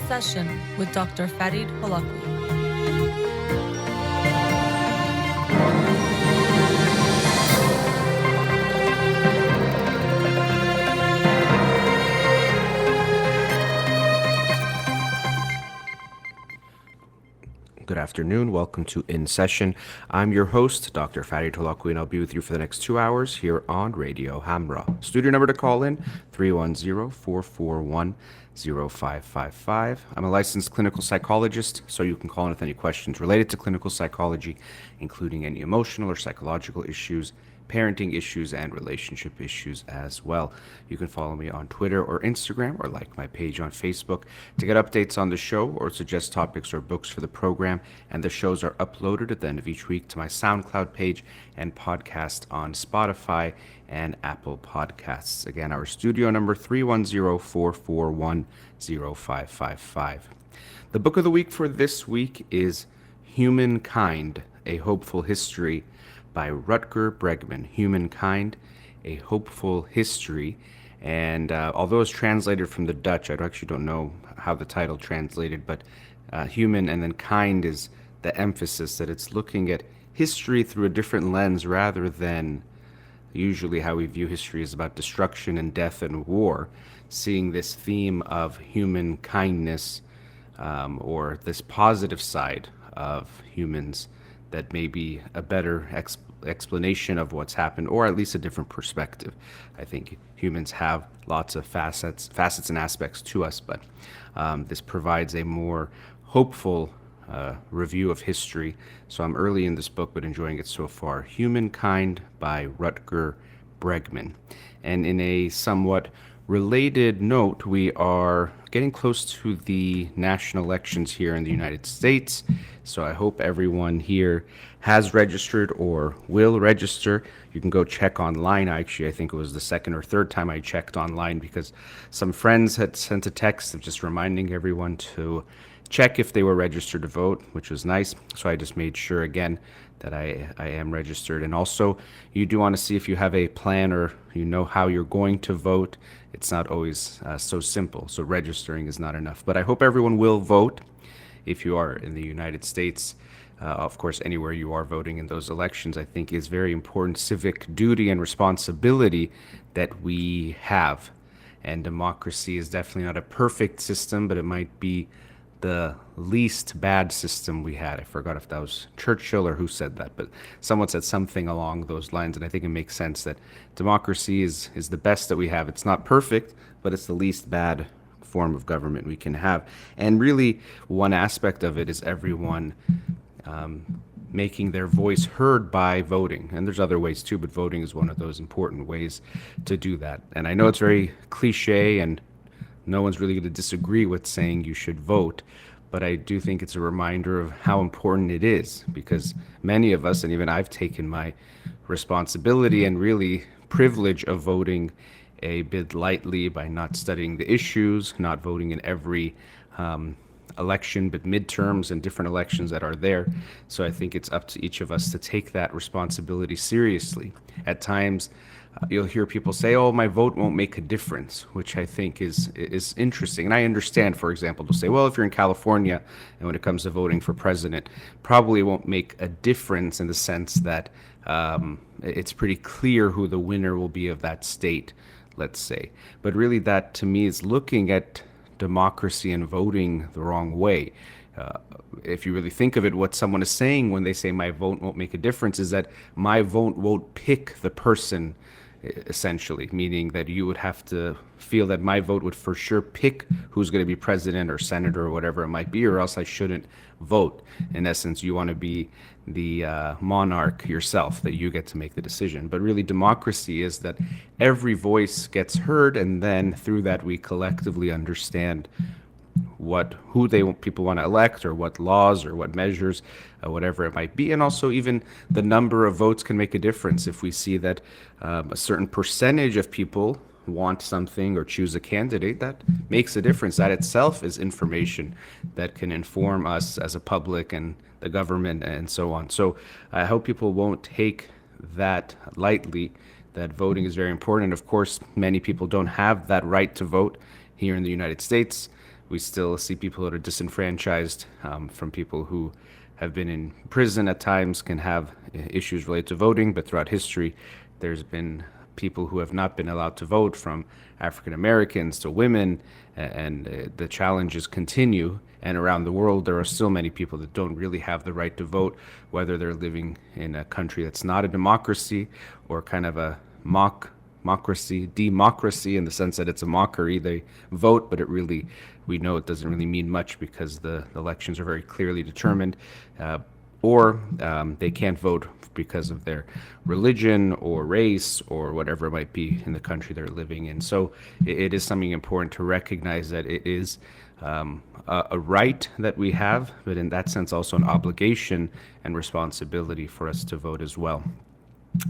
Session with Dr. Farid Holakouee. Good afternoon. Welcome to In Session. I'm your host, Dr. Farid Holakouee, and I'll be with you for the next 2 hours here on Radio Hamra. Studio number to call in, 310-441-0555. I'm a licensed clinical psychologist, so you can call in with any questions related to clinical psychology, including any emotional or psychological issues, parenting issues, and relationship issues as well. You can follow me on Twitter or Instagram or like my page on Facebook to get updates on the show or suggest topics or books for the program. And the shows are uploaded at the end of each week to my SoundCloud page and podcast on Spotify and Apple Podcasts. Again, our studio number 310-441-0555. The book of the week for this week is Humankind, A Hopeful History by Rutger Bregman. Humankind, A Hopeful History. And although it's translated from the Dutch, I actually don't know how the title translated, but human and then kind is the emphasis, that it's looking at history through a different lens rather than usually how we view history is about destruction and death and war. Seeing this theme of human kindness or this positive side of humans that may be a better explanation of what's happened, or at least a different perspective. I think humans have lots of facets and aspects to us, but this provides a more hopeful review of history. So I'm early in this book, but enjoying it so far. Humankind by Rutger Bregman. And in a somewhat related note, we are getting close to the national elections here in the United States. So I hope everyone here has registered or will register. You can go check online. I think it was the second or third time I checked online because some friends had sent a text of just reminding everyone to check if they were registered to vote, which was nice. So I just made sure again that I am registered. And also, you do want to see if you have a plan or you know how you're going to vote. It's not always so simple. So registering is not enough. But I hope everyone will vote if you are in the United States. Of course, anywhere you are voting in those elections, I think is very important civic duty and responsibility that we have. And democracy is definitely not a perfect system, but it might be the least bad system we had. I forgot if that was Churchill or who said that, but someone said something along those lines, and I think it makes sense that democracy is the best that we have. It's not perfect, but it's the least bad form of government we can have. And really, one aspect of it is everyone making their voice heard by voting. And there's other ways too, but voting is one of those important ways to do that. And I know it's very cliche and no one's really going to disagree with saying you should vote, but I do think it's a reminder of how important it is, because many of us, and even I've taken my responsibility and really privilege of voting a bit lightly by not studying the issues, not voting in every election, but midterms and different elections that are there. So I think it's up to each of us to take that responsibility seriously. At times, you'll hear people say, "Oh, my vote won't make a difference," which I think is interesting. And I understand, for example, to say, well, if you're in California and when it comes to voting for president, probably won't make a difference in the sense that it's pretty clear who the winner will be of that state, let's say. But really that to me is looking at democracy and voting the wrong way. If you really think of it, what someone is saying when they say my vote won't make a difference is that my vote won't pick the person, essentially, meaning that you would have to feel that my vote would for sure pick who's going to be president or senator or whatever it might be, or else I shouldn't vote. In essence, you want to be the monarch yourself, that you get to make the decision. But really, democracy is that every voice gets heard, and then through that we collectively understand who people want to elect, or what laws or what measures, whatever it might be. And also even the number of votes can make a difference. If we see that a certain percentage of people want something or choose a candidate, that makes a difference. That itself is information that can inform us as a public and the government and so on. So I hope people won't take that lightly, that voting is very important. And of course, many people don't have that right to vote here in the United States. We still see people that are disenfranchised, from people who have been in prison at times, can have issues related to voting, but throughout history, there's been people who have not been allowed to vote, from African Americans to women, and the challenges continue. And around the world, there are still many people that don't really have the right to vote, whether they're living in a country that's not a democracy or kind of a democracy in the sense that it's a mockery. They vote, but we know it doesn't really mean much because the elections are very clearly determined. Or they can't vote because of their religion or race or whatever it might be in the country they're living in. So it is something important to recognize that it is a right that we have, but in that sense also an obligation and responsibility for us to vote as well.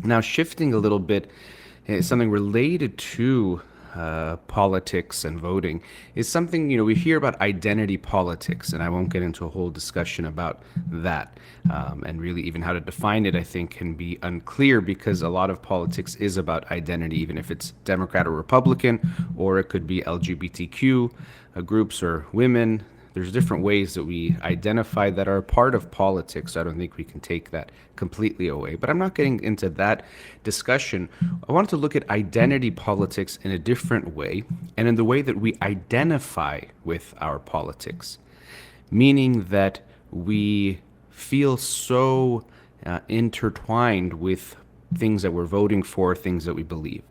Now, shifting a little bit, something related to politics and voting is something, we hear about identity politics, and I won't get into a whole discussion about that. And really, even how to define it, I think, can be unclear because a lot of politics is about identity, even if it's Democrat or Republican, or it could be LGBTQ groups or women. There's different ways that we identify that are part of politics. I don't think we can take that completely away. But I'm not getting into that discussion. I wanted to look at identity politics in a different way, and in the way that we identify with our politics, meaning that we feel so intertwined with things that we're voting for, things that we believe.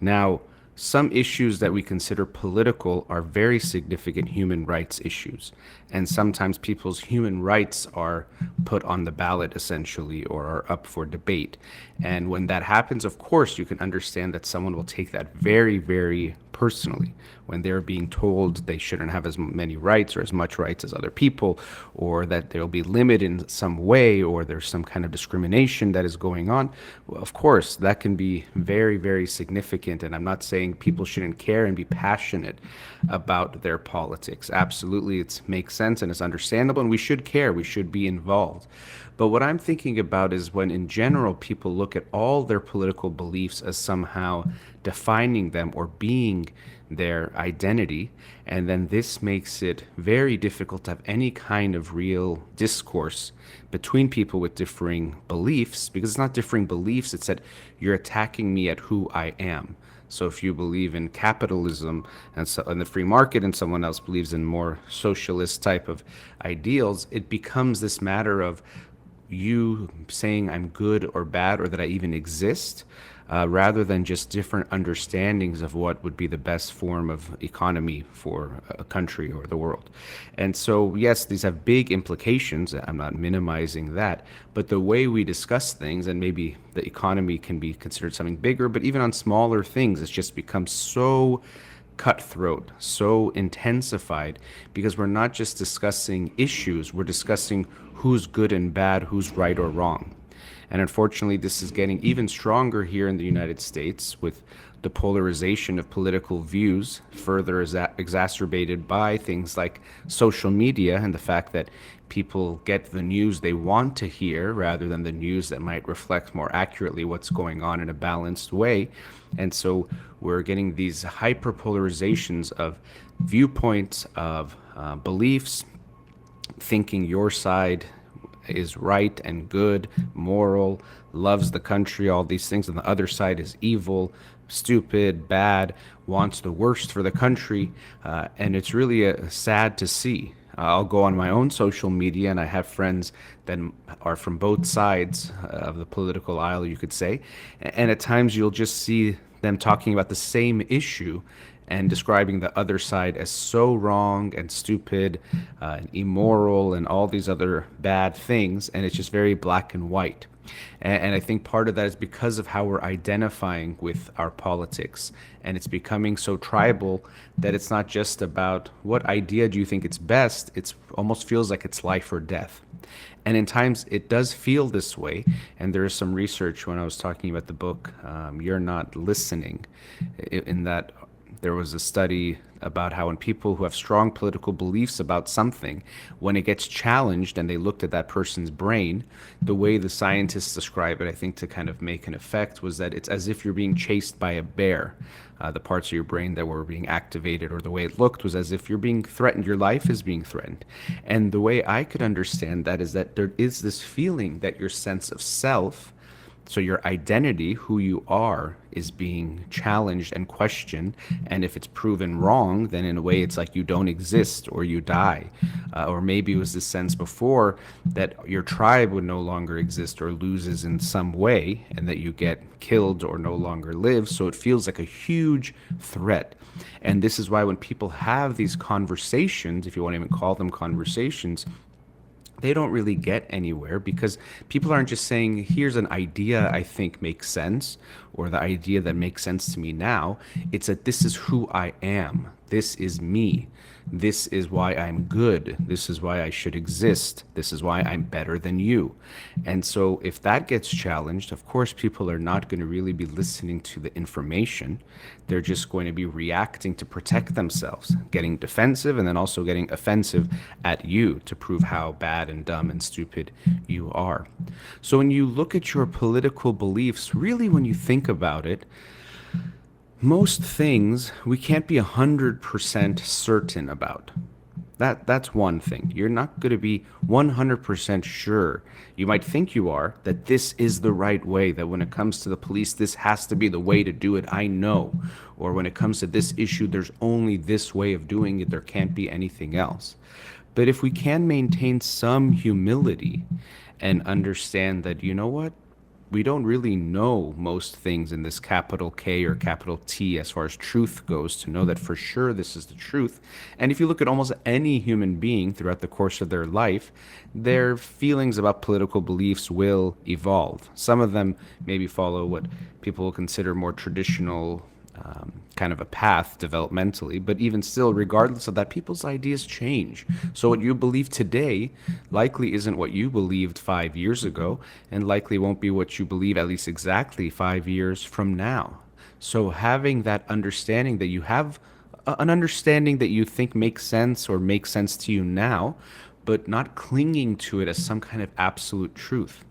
Now, some issues that we consider political are very significant human rights issues. And sometimes people's human rights are put on the ballot, essentially, or are up for debate. And when that happens, of course, you can understand that someone will take that very, very personally when they're being told they shouldn't have as many rights or as much rights as other people, or that they'll be limited in some way, or there's some kind of discrimination that is going on. Well, of course, that can be very, very significant. And I'm not saying people shouldn't care and be passionate about their politics. Absolutely, it makes sense and it's understandable, and we should care, we should be involved. But what I'm thinking about is when, in general, people look at all their political beliefs as somehow defining them or being their identity, and then this makes it very difficult to have any kind of real discourse between people with differing beliefs, because it's not differing beliefs, it's that you're attacking me at who I am. So if you believe in capitalism and the free market, and someone else believes in more socialist type of ideals, it becomes this matter of you saying I'm good or bad, or that I even exist, rather than just different understandings of what would be the best form of economy for a country or the world. And so, yes, these have big implications. I'm not minimizing that. But the way we discuss things, and maybe the economy can be considered something bigger, but even on smaller things, it's just become so cutthroat, so intensified, because we're not just discussing issues, we're discussing who's good and bad, who's right or wrong. And unfortunately, this is getting even stronger here in the United States, with the polarization of political views further exacerbated by things like social media, and the fact that people get the news they want to hear rather than the news that might reflect more accurately what's going on in a balanced way. And so we're getting these hyperpolarizations of viewpoints, of beliefs, thinking your side is right and good, moral, loves the country, all these things, and the other side is evil, stupid, bad, wants the worst for the country. And it's really sad to see. I'll go on my own social media, and I have friends that are from both sides of the political aisle, you could say. And at times you'll just see them talking about the same issue and describing the other side as so wrong and stupid and immoral and all these other bad things. And it's just very black and white. And I think part of that is because of how we're identifying with our politics. And it's becoming so tribal that it's not just about what idea do you think it's best. It almost feels like it's life or death. And in times it does feel this way. And there is some research when I was talking about the book, You're Not Listening, in that there was a study about how when people who have strong political beliefs about something, when it gets challenged and they looked at that person's brain, the way the scientists describe it, I think to kind of make an effect, was that it's as if you're being chased by a bear. The parts of your brain that were being activated, or the way it looked, was as if you're being threatened. Your life is being threatened. And the way I could understand that is that there is this feeling that your sense of self, so your identity, who you are, is being challenged and questioned. And if it's proven wrong, then in a way it's like you don't exist or you die. Or maybe it was this sense before that your tribe would no longer exist or loses in some way, and that you get killed or no longer live. So it feels like a huge threat. And this is why when people have these conversations, if you want to even call them conversations, they don't really get anywhere, because people aren't just saying, here's an idea I think makes sense, or the idea that makes sense to me now. It's that this is who I am. This is me. This is why I'm good. This is why I should exist. This is why I'm better than you. And so if that gets challenged, of course, people are not going to really be listening to the information. They're just going to be reacting to protect themselves, getting defensive, and then also getting offensive at you to prove how bad and dumb and stupid you are. So when you look at your political beliefs, really when you think about it, most things we can't be 100% certain about. That's one thing. You're not going to be 100% sure. You might think you are, that this is the right way, that when it comes to the police, this has to be the way to do it. I know. Or when it comes to this issue, there's only this way of doing it. There can't be anything else. But if we can maintain some humility and understand that, you know what? We don't really know most things in this capital K or capital T as far as truth goes to know that for sure this is the truth. And if you look at almost any human being throughout the course of their life, their feelings about political beliefs will evolve. Some of them maybe follow what people will consider more traditional kind of a path developmentally, but even still, regardless of that, people's ideas change. So what you believe today likely isn't what you believed 5 years ago, and likely won't be what you believe at least exactly 5 years from now. So having that understanding that you have an understanding that you think makes sense or makes sense to you now, but not clinging to it as some kind of absolute truth.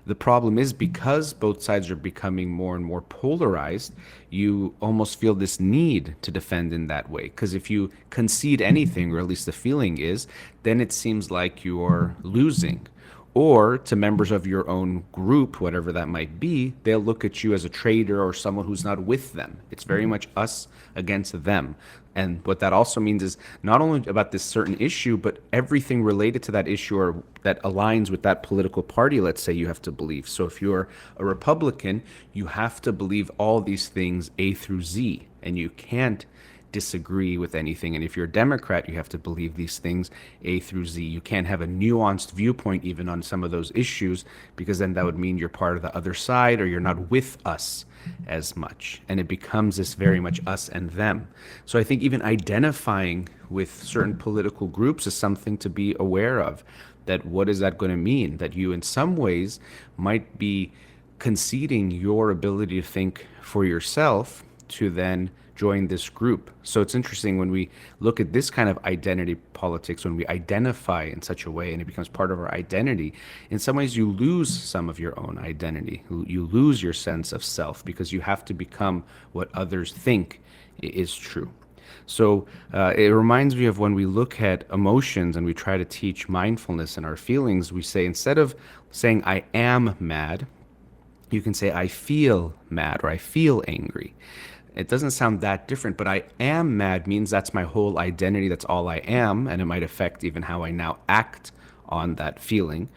The problem is, because both sides are becoming more and more polarized, you almost feel this need to defend in that way. Because if you concede anything, or at least the feeling is, then it seems like you're losing. Or to members of your own group, whatever that might be, they'll look at you as a traitor or someone who's not with them. It's very much us against them. And what that also means is not only about this certain issue, but everything related to that issue or that aligns with that political party, let's say, you have to believe. So if you're a Republican, you have to believe all these things A through Z, and you can't disagree with anything. And if you're a Democrat, you have to believe these things A through Z. You can't have a nuanced viewpoint even on some of those issues, because then that would mean you're part of the other side or you're not with us as much. And it becomes this very much us and them. So I think even identifying with certain political groups is something to be aware of. That what is that going to mean? That you in some ways might be conceding your ability to think for yourself to then join this group. So it's interesting when we look at this kind of identity politics, when we identify in such a way and it becomes part of our identity, in some ways you lose some of your own identity. You lose your sense of self because you have to become what others think is true. So it reminds me of when we look at emotions and we try to teach mindfulness in our feelings, we say, instead of saying I am mad, you can say I feel mad or I feel angry. It doesn't sound that different, but I am mad means that's my whole identity. That's all I am. And it might affect even how I now act on that feeling.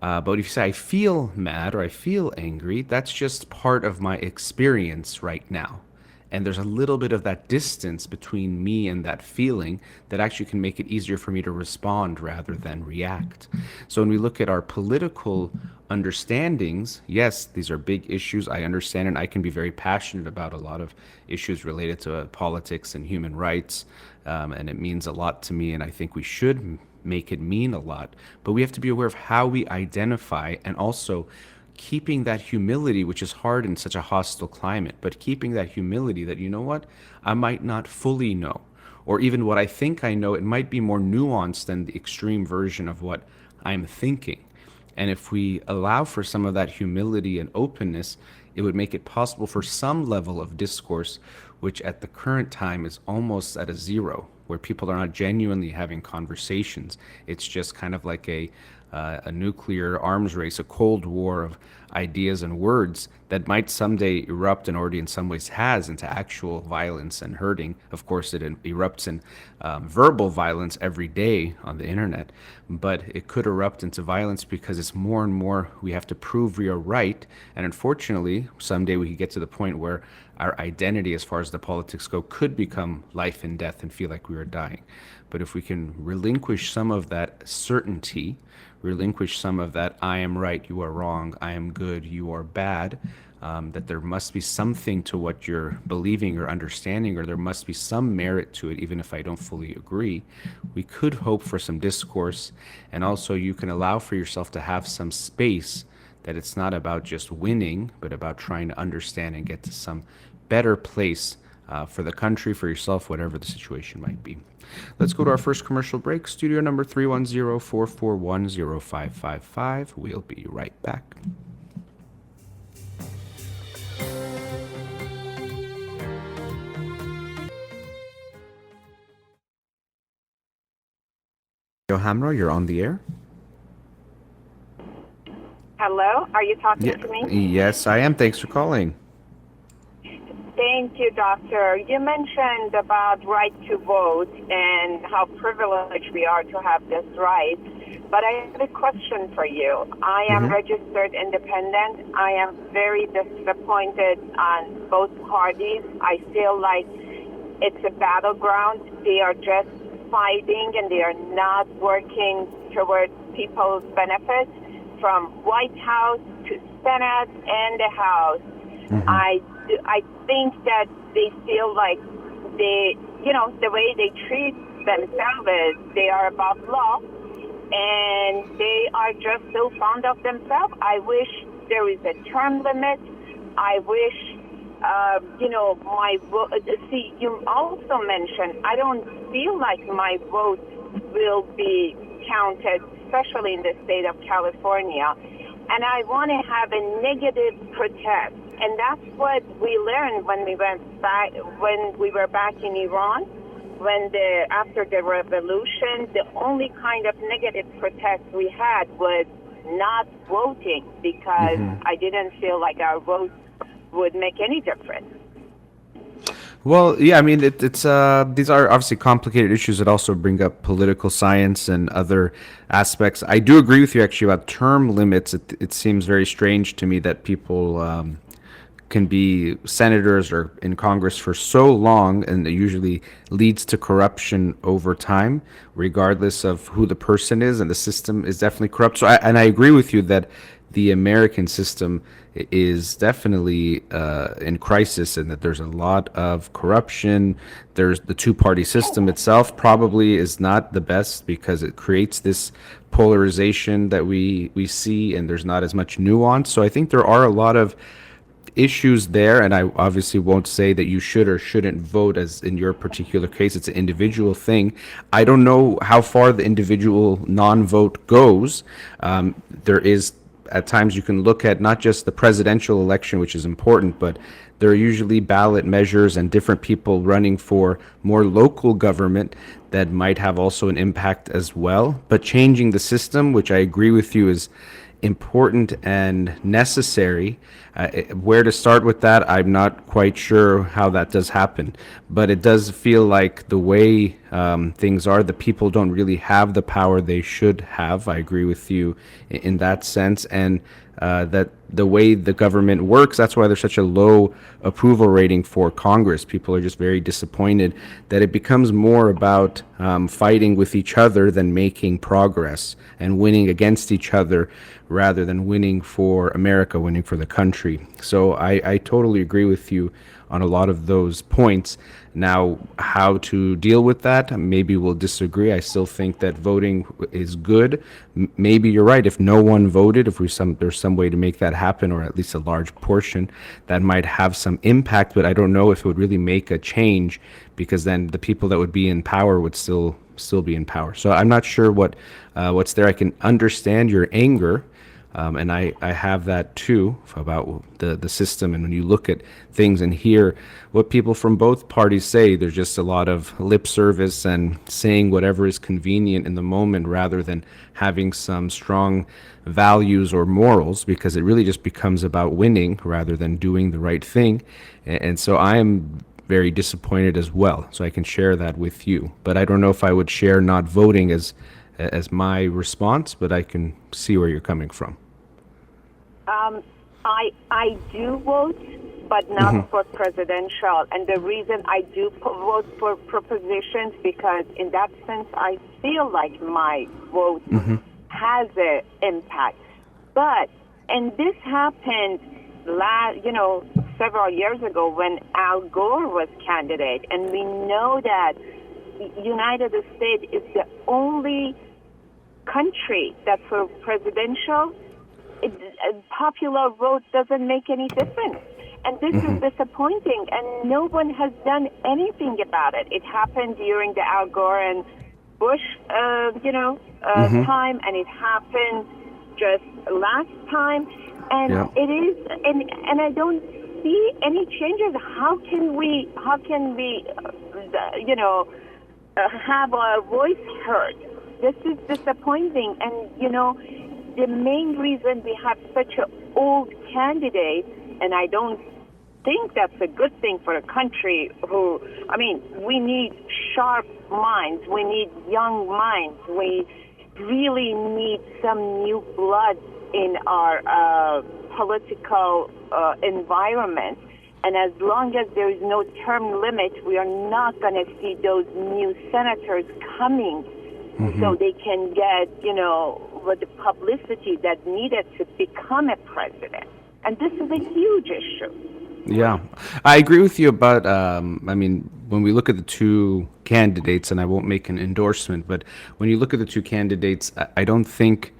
But if you say I feel mad or I feel angry, that's just part of my experience right now. And there's a little bit of that distance between me and that feeling that actually can make it easier for me to respond rather than react. So when we look at our political understandings, yes, these are big issues. I understand, and I can be very passionate about a lot of issues related to politics and human rights. And it means a lot to me, and I think we should make it mean a lot. But we have to be aware of how we identify and also keeping that humility, which is hard in such a hostile climate, but keeping that humility that, you know what, I might not fully know. Or even what I think I know, it might be more nuanced than the extreme version of what I'm thinking. And if we allow for some of that humility and openness, it would make it possible for some level of discourse, which at the current time is almost at a zero, where people are not genuinely having conversations. It's just kind of like a nuclear arms race, a cold war of ideas and words that might someday erupt, and already in some ways has, into actual violence and hurting. Of course, it erupts in verbal violence every day on the internet, but it could erupt into violence because it's more and more we have to prove we are right. And unfortunately, someday we could get to the point where our identity, as far as the politics go, could become life and death and feel like we are dying. But if we can relinquish some of that certainty, relinquish some of that I am right, you are wrong, I am good, you are bad, that there must be something to what you're believing or understanding, or there must be some merit to it, even if I don't fully agree, we could hope for some discourse. And also you can allow for yourself to have some space, that it's not about just winning, but about trying to understand and get to some better place for the country, for yourself, whatever the situation might be. Let's go to our first commercial break. Studio number 310-441-0555. We'll be right back. Hamra, you're on the air. Hello, are you talking to me? Yes, I am. Thanks for calling. Thank you, doctor. You mentioned about right to vote and how privileged we are to have this right. But I have a question for you. I am registered independent. I am very disappointed on both parties. I feel like it's a battleground. They are just fighting and they are not working towards people's benefits, from White House to Senate and the House. I think that they feel like the way they treat themselves is they are above law, and they are just so fond of themselves. I wish there is a term limit. I wish, my vote. See, you also mentioned, I don't feel like my vote will be counted, especially in the state of California. And I want to have a negative protest. And that's what we learned when we were back in Iran. After the revolution, the only kind of negative protest we had was not voting, because I didn't feel like our vote would make any difference. Well, yeah, I mean, it's these are obviously complicated issues that also bring up political science and other aspects. I do agree with you actually about term limits. It seems very strange to me that people can be senators or in Congress for so long, and it usually leads to corruption over time, regardless of who the person is, and the system is definitely corrupt. So, I agree with you that the American system is definitely in crisis, and that there's a lot of corruption. There's the two-party system itself probably is not the best, because it creates this polarization that we see, and there's not as much nuance. So I think there are a lot of issues there, and I obviously won't say that you should or shouldn't vote, as in your particular case. It's an individual thing. I don't know how far the individual non-vote goes. There is, at times, you can look at not just the presidential election, which is important, but there are usually ballot measures and different people running for more local government that might have also an impact as well. But changing the system, which I agree with you is important and necessary. Where to start with that, I'm not quite sure how that does happen, but it does feel like the way things are, the people don't really have the power they should have. I agree with you in that sense, and that the way the government works, that's why there's such a low approval rating for Congress. People are just very disappointed that it becomes more about fighting with each other than making progress, and winning against each other rather than winning for America, winning for the country. So I totally agree with you on a lot of those points. Now, how to deal with that, maybe we'll disagree. I still think that voting is good. Maybe you're right. If no one voted, if there's some way to make that happen, or at least a large portion, that might have some impact. But I don't know if it would really make a change, because then the people that would be in power would still be in power. So I'm not sure what's there. I can understand your anger. And I have that too about the system. And when you look at things and hear what people from both parties say, there's just a lot of lip service and saying whatever is convenient in the moment rather than having some strong values or morals, because it really just becomes about winning rather than doing the right thing. And so I am very disappointed as well. So I can share that with you. But I don't know if I would share not voting as my response, but I can see where you're coming from. I do vote, but not for presidential. And the reason I do vote for propositions, because in that sense, I feel like my vote has an impact. But, and this happened several years ago when Al Gore was candidate, and we know that United States is the only country that for presidential, a popular vote doesn't make any difference. And this is disappointing, and no one has done anything about it. It happened during the Al Gore and Bush, time, and it happened just last time. And it is, and I don't see any changes. How can we have our voice heard? This is disappointing, and the main reason we have such an old candidate, and I don't think that's a good thing for a country we need sharp minds, we need young minds, we really need some new blood in our political environment. And as long as there is no term limit, we are not going to see those new senators coming so they can get, with the publicity that needed to become a president. And this is a huge issue. Yeah, I agree with you about, when we look at the two candidates, and I won't make an endorsement, but when you look at the two candidates, I don't think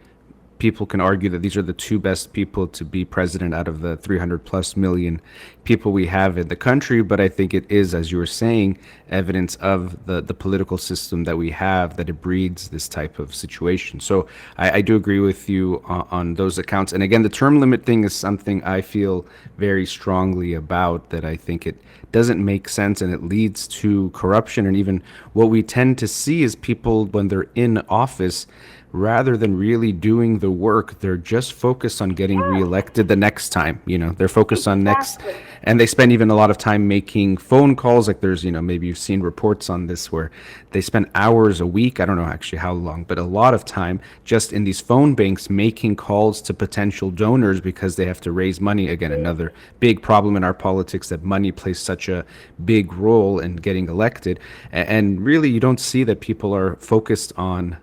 people can argue that these are the two best people to be president out of the 300 plus million people we have in the country. But I think it is, as you were saying, evidence of the political system that we have, that it breeds this type of situation. So I do agree with you on those accounts. And again, the term limit thing is something I feel very strongly about, that I think it doesn't make sense, and it leads to corruption. And even what we tend to see is people, when they're in office, rather than really doing the work, they're just focused on getting reelected the next time. They're focused on next, and they spend even a lot of time making phone calls. Like there's, maybe you've seen reports on this where they spend hours a week, I don't know actually how long, but a lot of time just in these phone banks making calls to potential donors because they have to raise money. Again, another big problem in our politics, that money plays such a big role in getting elected. And really, you don't see that people are focused on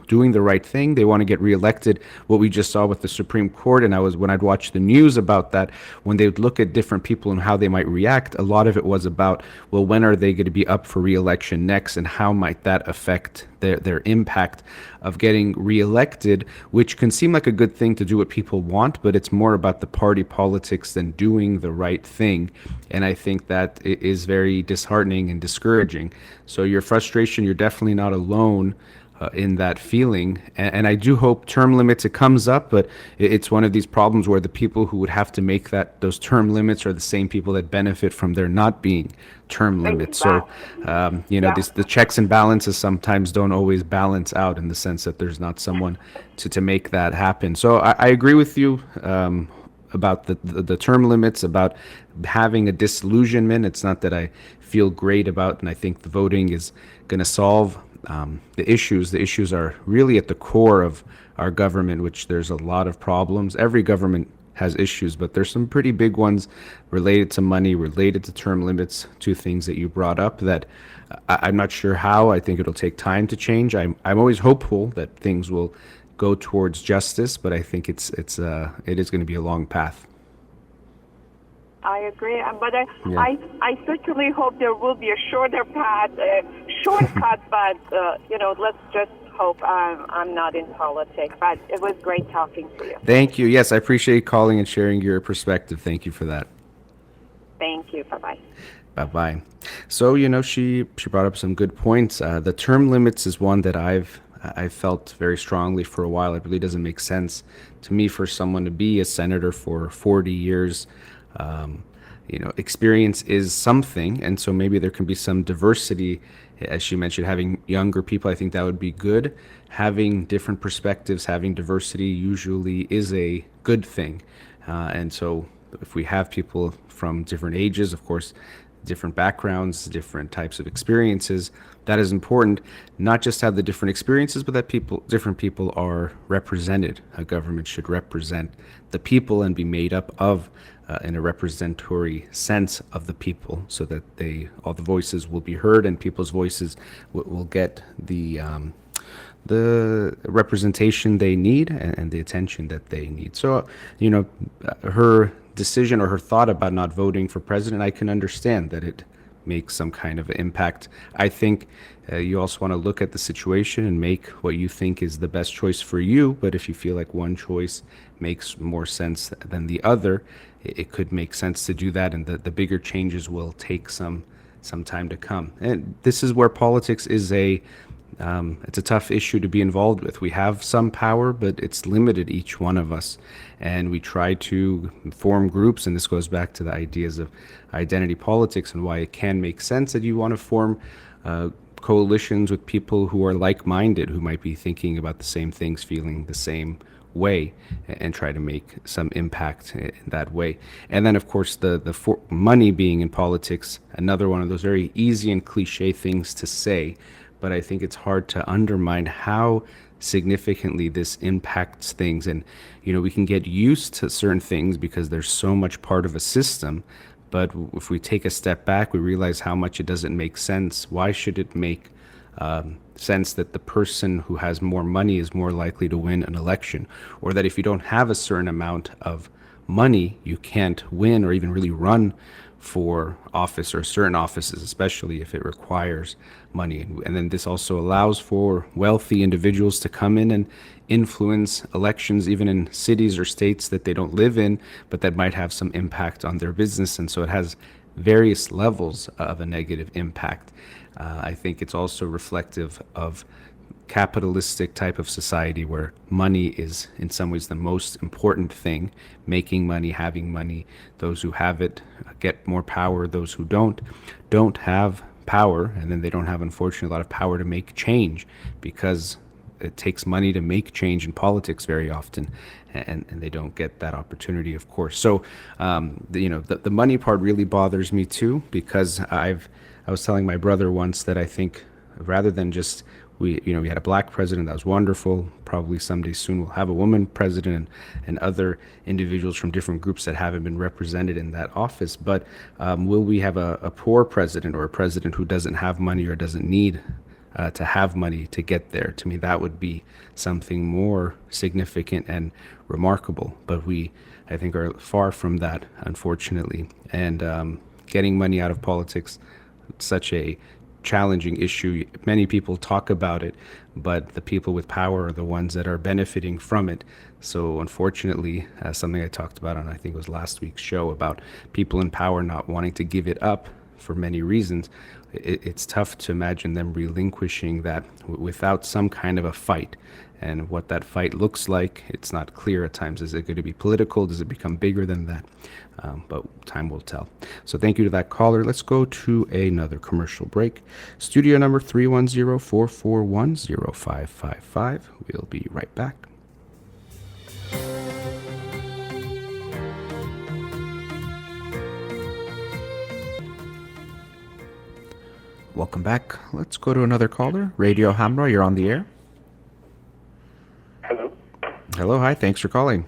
doing the right thing. They want to get reelected. What we just saw with the Supreme Court, and when I'd watch the news about that, when they would look at different people and how they might react, a lot of it was about, well, when are they going to be up for reelection next, and how might that affect their impact of getting reelected, which can seem like a good thing to do what people want, but it's more about the party politics than doing the right thing. And I think that is very disheartening and discouraging. So your frustration, you're definitely not alone in that feeling. And I do hope term limits, it comes up, but it's one of these problems where the people who would have to make those term limits are the same people that benefit from there not being term limits. So, the checks and balances sometimes don't always balance out, in the sense that there's not someone to make that happen. So I agree with you about the term limits, about having a disillusionment. It's not that I feel great about, and I think the voting is going to solve the issues. The issues are really at the core of our government, which there's a lot of problems. Every government has issues, but there's some pretty big ones related to money, related to term limits, two things that you brought up that I'm not sure how. I think it'll take time to change. I'm always hopeful that things will go towards justice, but I think it is going to be a long path. I agree. But Yeah. I certainly hope there will be a shorter path, shortcut. But let's just hope I'm not in politics. But it was great talking to you. Thank you. Yes, I appreciate calling and sharing your perspective. Thank you for that. Thank you. Bye bye. Bye-bye. So, she brought up some good points. The term limits is one that I felt very strongly for a while. It really doesn't make sense to me for someone to be a senator for 40 years. Experience is something, and so maybe there can be some diversity. As she mentioned, having younger people, I think that would be good. Having different perspectives, having diversity usually is a good thing. And so if we have people from different ages, of course, different backgrounds, different types of experiences, that is important. Not just have the different experiences, but that different people are represented. A government should represent the people and be made up of, in a representatory sense of the people, so that all the voices will be heard and people's voices will get the representation they need and the attention that they need. So, her decision or her thought about not voting for president, I can understand that it makes some kind of impact. I think you also want to look at the situation and make what you think is the best choice for you. But if you feel like one choice makes more sense than the other, it could make sense to do that. And the bigger changes will take some time to come. And this is where politics is it's a tough issue to be involved with. We have some power, but it's limited, each one of us. And we try to form groups, and this goes back to the ideas of identity politics and why it can make sense that you want to form coalitions with people who are like-minded, who might be thinking about the same things, feeling the same way, and try to make some impact in that way. And then, of course, the money being in politics, another one of those very easy and cliche things to say, but I think it's hard to undermine how significantly this impacts things. And, we can get used to certain things because there's so much part of a system. But if we take a step back, we realize how much it doesn't make sense. Why should it make sense that the person who has more money is more likely to win an election? Or that if you don't have a certain amount of money, you can't win or even really run for office or certain offices, especially if it requires money. And then this also allows for wealthy individuals to come in and influence elections, even in cities or states that they don't live in, but that might have some impact on their business. And so it has various levels of a negative impact. I think it's also reflective of capitalistic type of society where money is in some ways the most important thing. Making money, having money, those who have it get more power, those who don't have power, and then they don't have, unfortunately, a lot of power to make change, because it takes money to make change in politics very often, and they don't get that opportunity, of course. So the money part really bothers me too, because I was telling my brother once that I think rather than just we had a black president, that was wonderful. Probably someday soon we'll have a woman president and other individuals from different groups that haven't been represented in that office. But will we have a poor president, or a president who doesn't have money or doesn't need to have money to get there? To me, that would be something more significant and remarkable. But we, I think, are far from that, unfortunately. And getting money out of politics, such a challenging issue. Many people talk about it, but the people with power are the ones that are benefiting from it. So unfortunately, something I talked about on, I think it was last week's show, about people in power not wanting to give it up for many reasons, it's tough to imagine them relinquishing that without some kind of a fight. And what that fight looks like, it's not clear at times. Is it going to be political? Does it become bigger than that? But time will tell. So thank you to that caller. Let's go to another commercial break. Studio number 310-441-0555. We'll be right back. Welcome back. Let's go to another caller. Radio Hamra, you're on the air. Hello. Hello, hi. Thanks for calling.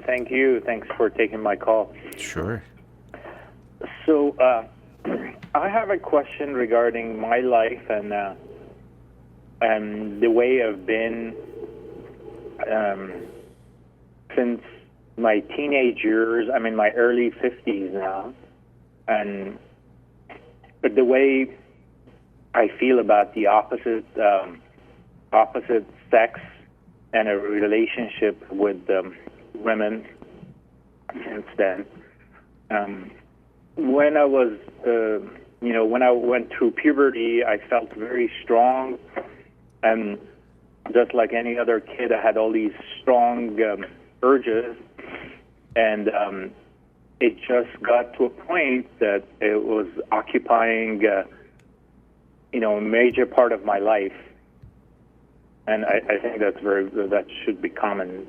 Thank you. Thanks for taking my call. Sure. So, I have a question regarding my life and the way I've been since my teenage years. I'm in my early 50s now, but the way I feel about the opposite sex and a relationship with women since then. When I was, when I went through puberty, I felt very strong, and just like any other kid, I had all these strong urges, and it just got to a point that it was occupying, a major part of my life. And I think that should be common,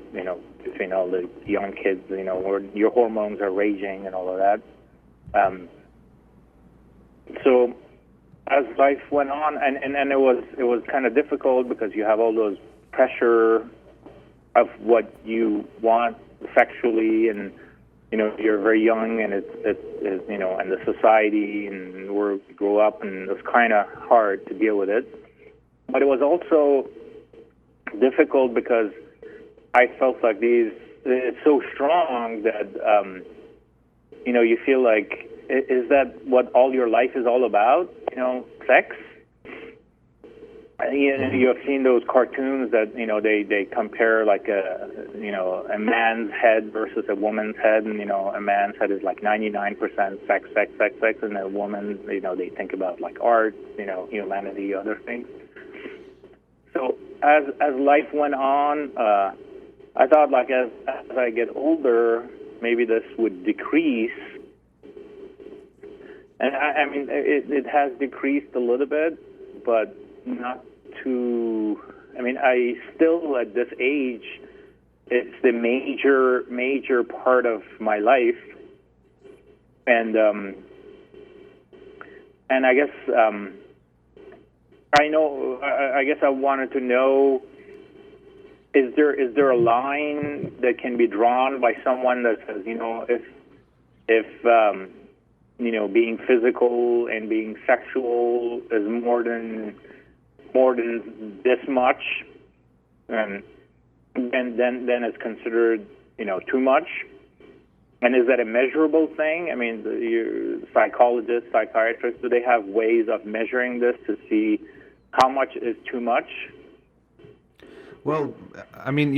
between all the young kids, where your hormones are raging and all of that. So as life went on, and it was kind of difficult because you have all those pressure of what you want sexually, and you're very young, and it's and the society and where you grow up, and it was kind of hard to deal with it. But it was also difficult because I felt like it's so strong that you feel like, is that what all your life is all about? Sex. You have seen those cartoons that they compare like a man's head versus a woman's head, and a man's head is like 99% sex, and a woman, they think about like art, humanity, other things. So as life went on, I thought like as I get older, maybe this would decrease. And I mean, it has decreased a little bit, but not too. I mean, I still at this age, it's the major part of my life, and I guess. I guess I wanted to know, is there a line that can be drawn by someone that says, if being physical and being sexual is more than this much, and then it's considered too much? And is that a measurable thing? I mean, your psychologists, psychiatrists, do they have ways of measuring this to see how much is too much? Well, I mean,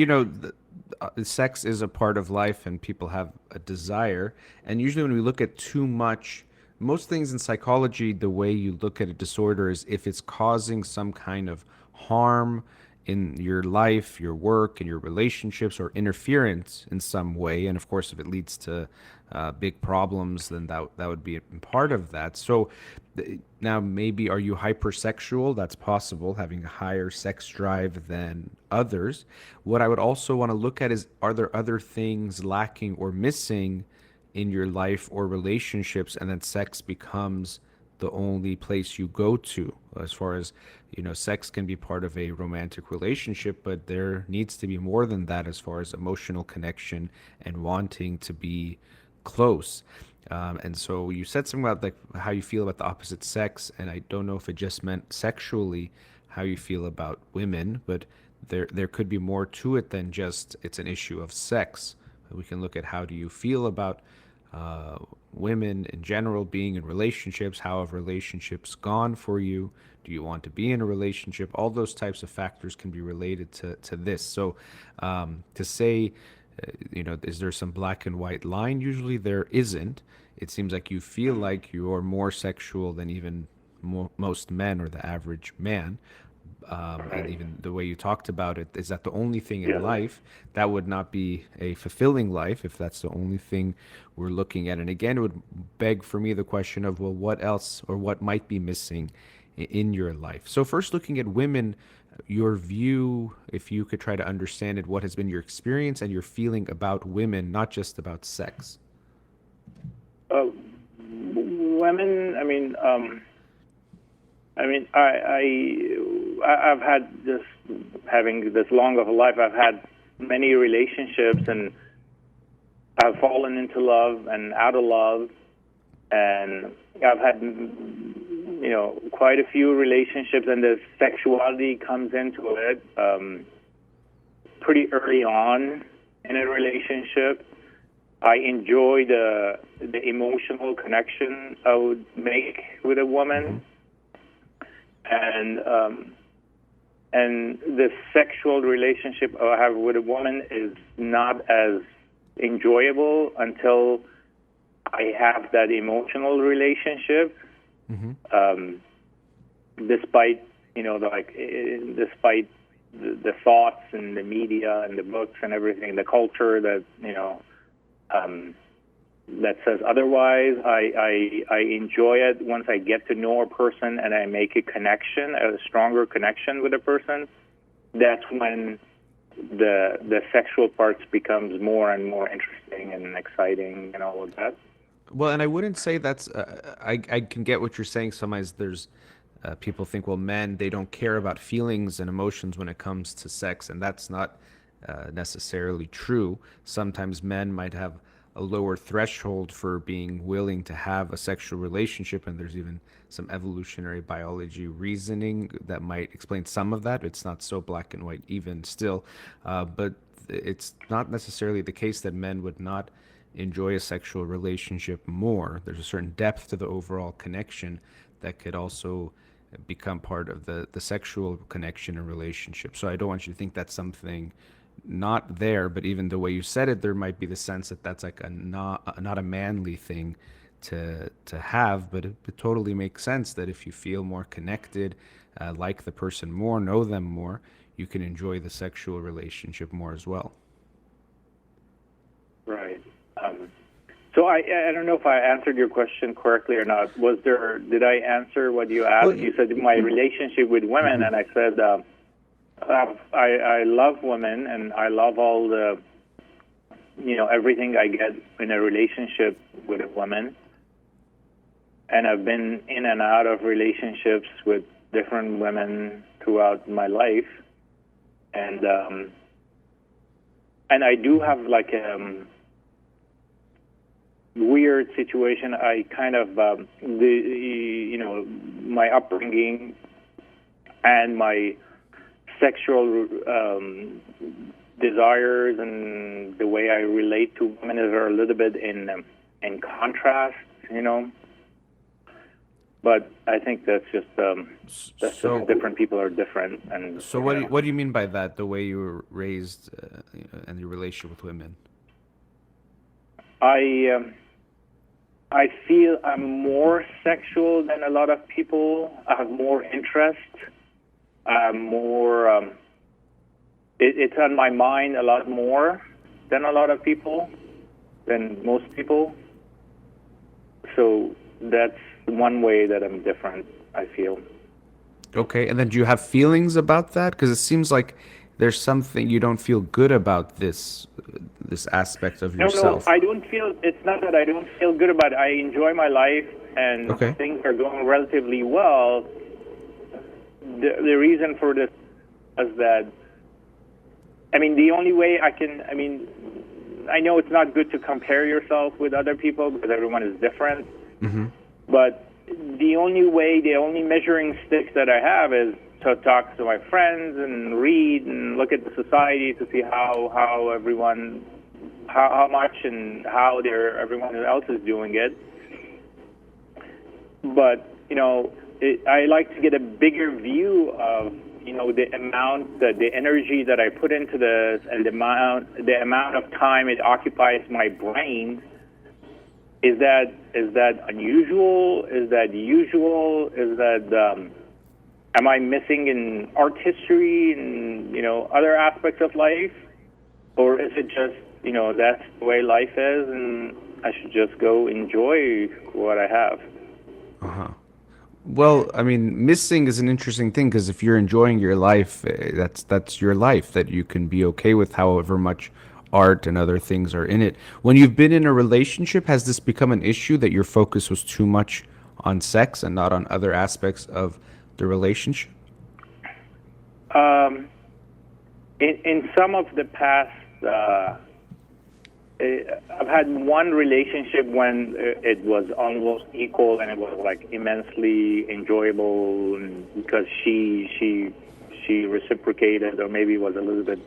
sex is a part of life, and people have a desire. And usually when we look at too much, most things in psychology, the way you look at a disorder is if it's causing some kind of harm in your life, your work, and your relationships, or interference in some way. And of course, if it leads to big problems, then that would be a part of that. So now maybe, are you hypersexual? That's possible, having a higher sex drive than others. What I would also want to look at is, are there other things lacking or missing in your life or relationships, and then sex becomes the only place you go to? As far as sex can be part of a romantic relationship, but there needs to be more than that as far as emotional connection and wanting to be close. And so you said something about like how you feel about the opposite sex, and I don't know if it just meant sexually how you feel about women, but there could be more to it than just it's an issue of sex. We can look at, how do you feel about women in general, being in relationships? How have relationships gone for you? Do you want to be in a relationship? All those types of factors can be related to this. So to say, is there some black and white line? Usually there isn't. It seems like you feel like you're more sexual than even most men, or the average man. And even the way you talked about it, is that the only thing in life? That would not be a fulfilling life if that's the only thing we're looking at. And again, it would beg for me the question of, well, what else, or what might be missing in your life? So first, looking at women, your view, if you could try to understand it, what has been your experience and your feeling about women, not just about sex? Women, I've had having this long of a life, I've had many relationships, and I've fallen into love and out of love, and I've had, quite a few relationships, and the sexuality comes into it pretty early on in a relationship. I enjoy the emotional connection I would make with a woman, and the sexual relationship I have with a woman is not as enjoyable until I have that emotional relationship. Despite despite the thoughts and the media and the books and everything, the culture that that says otherwise, I enjoy it once I get to know a person and I make a stronger connection with a person. That's when the sexual parts becomes more and more interesting and exciting and all of that. Well, and I wouldn't say that's. I can get what you're saying. Sometimes there's people think, well, men, they don't care about feelings and emotions when it comes to sex, and that's not necessarily true. Sometimes men might have a lower threshold for being willing to have a sexual relationship, and there's even some evolutionary biology reasoning that might explain some of that. It's not so black and white even still, but it's not necessarily the case that men would not enjoy a sexual relationship more. There's a certain depth to the overall connection that could also become part of the sexual connection and relationship. So I don't want you to think that's something not there, but even the way you said it, there might be the sense that that's like not a manly thing to have, but it totally makes sense that if you feel more connected, like the person more, know them more, you can enjoy the sexual relationship more as well. Right. So I don't know if I answered your question correctly or not. Did I answer what you asked? Well, you said my relationship with women, and I said I love women, and I love all the everything I get in a relationship with a woman. And I've been in and out of relationships with different women throughout my life, and I do have like weird situation. I kind of my upbringing and my sexual desires and the way I relate to women are a little bit in contrast, But I think that's just just different people are different. And so what do you mean by that? The way you were raised and your relationship with women? I feel I'm more sexual than a lot of people. I have more interest. More. It's on my mind a lot more than a lot of people, than most people. So that's one way that I'm different, I feel. Okay, and then do you have feelings about that? Because it seems like there's something you don't feel good about this aspect of yourself. No, I don't feel. It's not that I don't feel good about it. I enjoy my life, and things are going relatively well. The reason for this is that, the only way I can. I know it's not good to compare yourself with other people because everyone is different. Mm-hmm. But the only measuring stick that I have is to talk to my friends and read and look at the society to see how much and how everyone else is doing it. But I like to get a bigger view of the energy that I put into this and the amount of time it occupies my brain. Is that unusual? Is that usual? Is that am I missing in art history and other aspects of life, or is it just that's the way life is and I should just go enjoy what I have? Uh-huh. Well, missing is an interesting thing because if you're enjoying your life, that's your life that you can be okay with, however much art and other things are in it. When you've been in a relationship, has this become an issue that your focus was too much on sex and not on other aspects of the relationship? In some of the past, I've had one relationship when it was almost equal and it was like immensely enjoyable because she reciprocated, or maybe was a little bit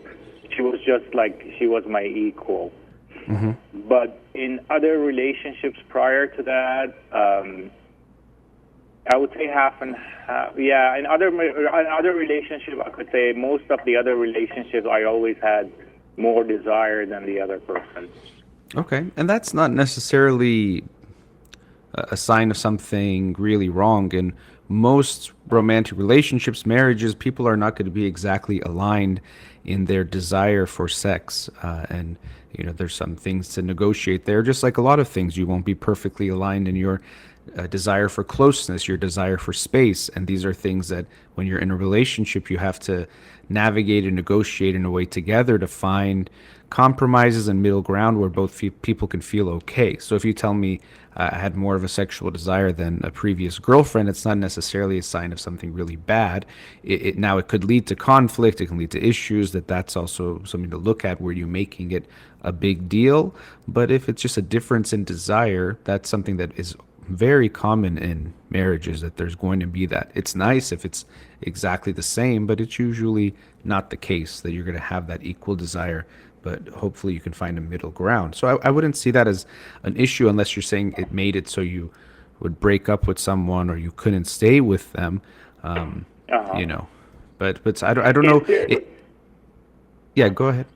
she was just like she was my equal. Mm-hmm. But in other relationships prior to that, I would say half and half. Yeah, in other relationships, I could say most of the other relationships, I always had more desire than the other person. Okay, and that's not necessarily a sign of something really wrong. In most romantic relationships, marriages, people are not going to be exactly aligned in their desire for sex. And, there's some things to negotiate there. Just like a lot of things, you won't be perfectly aligned in your desire for closeness, your desire for space. And these are things that when you're in a relationship, you have to navigate and negotiate in a way together to find compromises and middle ground where both people can feel okay. So if you tell me I had more of a sexual desire than a previous girlfriend, it's not necessarily a sign of something really bad. Now it could lead to conflict, it can lead to issues. That's also something to look at where you're making it a big deal. But if it's just a difference in desire, that's something that is very common in marriages, that there's going to be that. It's nice if it's exactly the same, but it's usually not the case that you're going to have that equal desire. But hopefully you can find a middle ground. So I wouldn't see that as an issue unless you're saying it made it so you would break up with someone or you couldn't stay with them. But I don't know. Yeah, go ahead.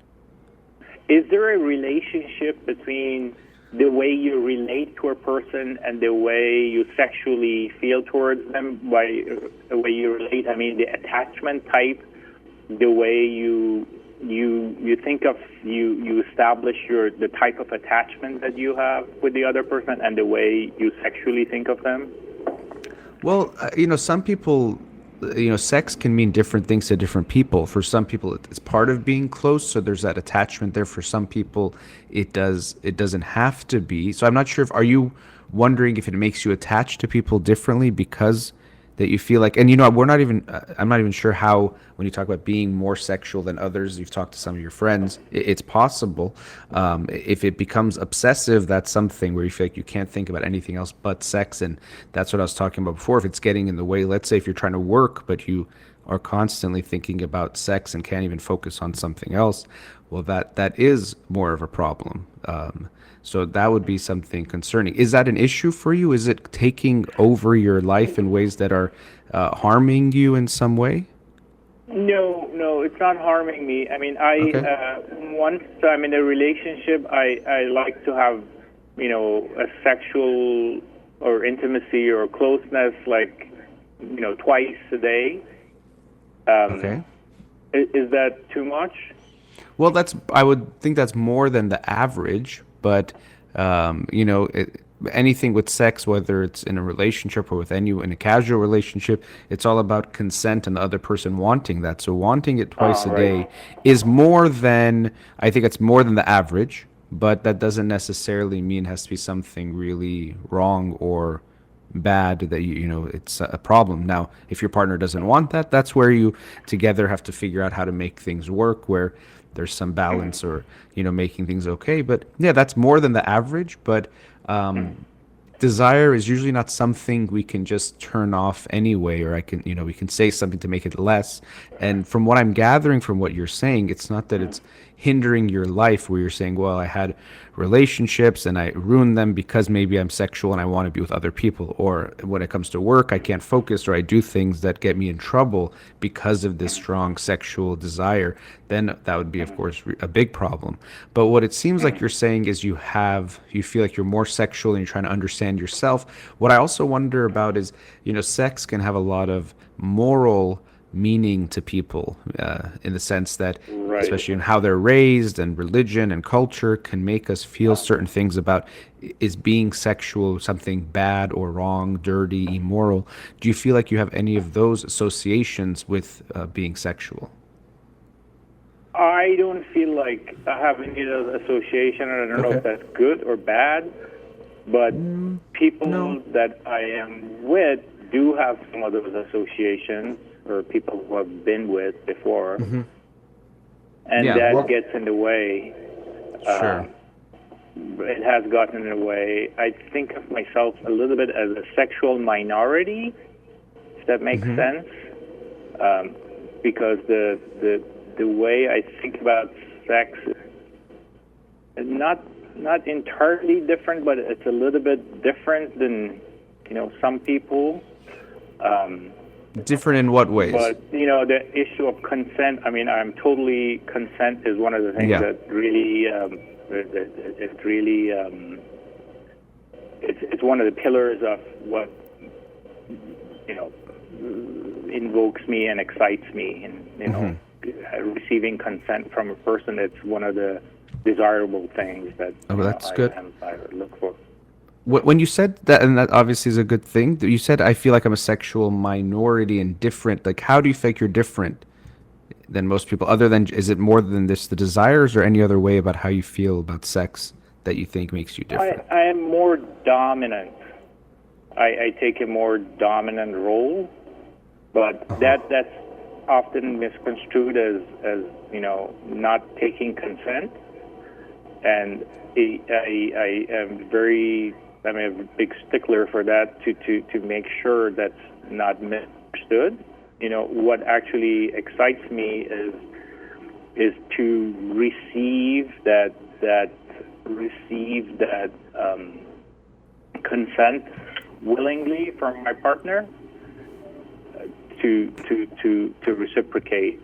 Is there a relationship between the way you relate to a person and the way you sexually feel towards them? By the way you relate, I mean the attachment type, the way you think of you establish the type of attachment that you have with the other person and the way you sexually think of them? Well, some people, sex can mean different things to different people. For some people, it's part of being close, so there's that attachment there. For some people, it doesn't have to be. So I'm not sure are you wondering if it makes you attached to people differently because that you feel like, and I'm not even sure how, when you talk about being more sexual than others, you've talked to some of your friends, it's possible. If it becomes obsessive, that's something where you feel like you can't think about anything else but sex. And that's what I was talking about before. If it's getting in the way, let's say if you're trying to work, but you are constantly thinking about sex and can't even focus on something else, well, that is more of a problem. So that would be something concerning. Is that an issue for you? Is it taking over your life in ways that are harming you in some way? No, it's not harming me. I mean, once I'm in a relationship, I like to have, a sexual or intimacy or closeness, like, twice a day. Okay. Is that too much? Well, I would think that's more than the average, but anything with sex, whether it's in a relationship or in a casual relationship, it's all about consent and the other person wanting that. So wanting it twice a day is I think it's more than the average, but that doesn't necessarily mean it has to be something really wrong or bad that it's a problem. Now, if your partner doesn't want that, that's where you together have to figure out how to make things work, where there's some balance or making things okay. But yeah, that's more than the average. But desire is usually not something we can just turn off anyway, or we can say something to make it less. And from what I'm gathering from what you're saying, it's not that it's hindering your life, where you're saying, well, I had relationships and I ruined them because maybe I'm sexual and I want to be with other people, or when it comes to work, I can't focus, or I do things that get me in trouble because of this strong sexual desire. Then that would be, of course, a big problem. But what it seems like you're saying is you feel like you're more sexual and you're trying to understand yourself. What I also wonder about is, sex can have a lot of moral meaning to people, in the sense that, especially in how they're raised, and religion and culture can make us feel certain things about, is being sexual something bad or wrong, dirty, immoral? Do you feel like you have any of those associations with being sexual? I don't feel like I have any of those association, and I don't know if that's good or bad, but people that I am with do have some of those associations, or people who have been with before, and that gets in the way. Sure. It has gotten in the way. I think of myself a little bit as a sexual minority, if that makes sense, because the the way I think about sex is not entirely different, but it's a little bit different than some people. Different in what ways? But the issue of consent. I mean, consent is one of the things that really it's one of the pillars of what invokes me and excites me, and receiving consent from a person. It's one of the desirable things that that's good. I look for. When you said that, and that obviously is a good thing, you said, I feel like I'm a sexual minority and different. Like, how do you think you're different than most people? Other than, is it more than this, the desires, or any other way about how you feel about sex that you think makes you different? I am more dominant. I take a more dominant role, but that's often misconstrued as not taking consent. And I'm a big stickler for that to make sure that's not misunderstood. What actually excites me is to receive that consent willingly from my partner, to reciprocate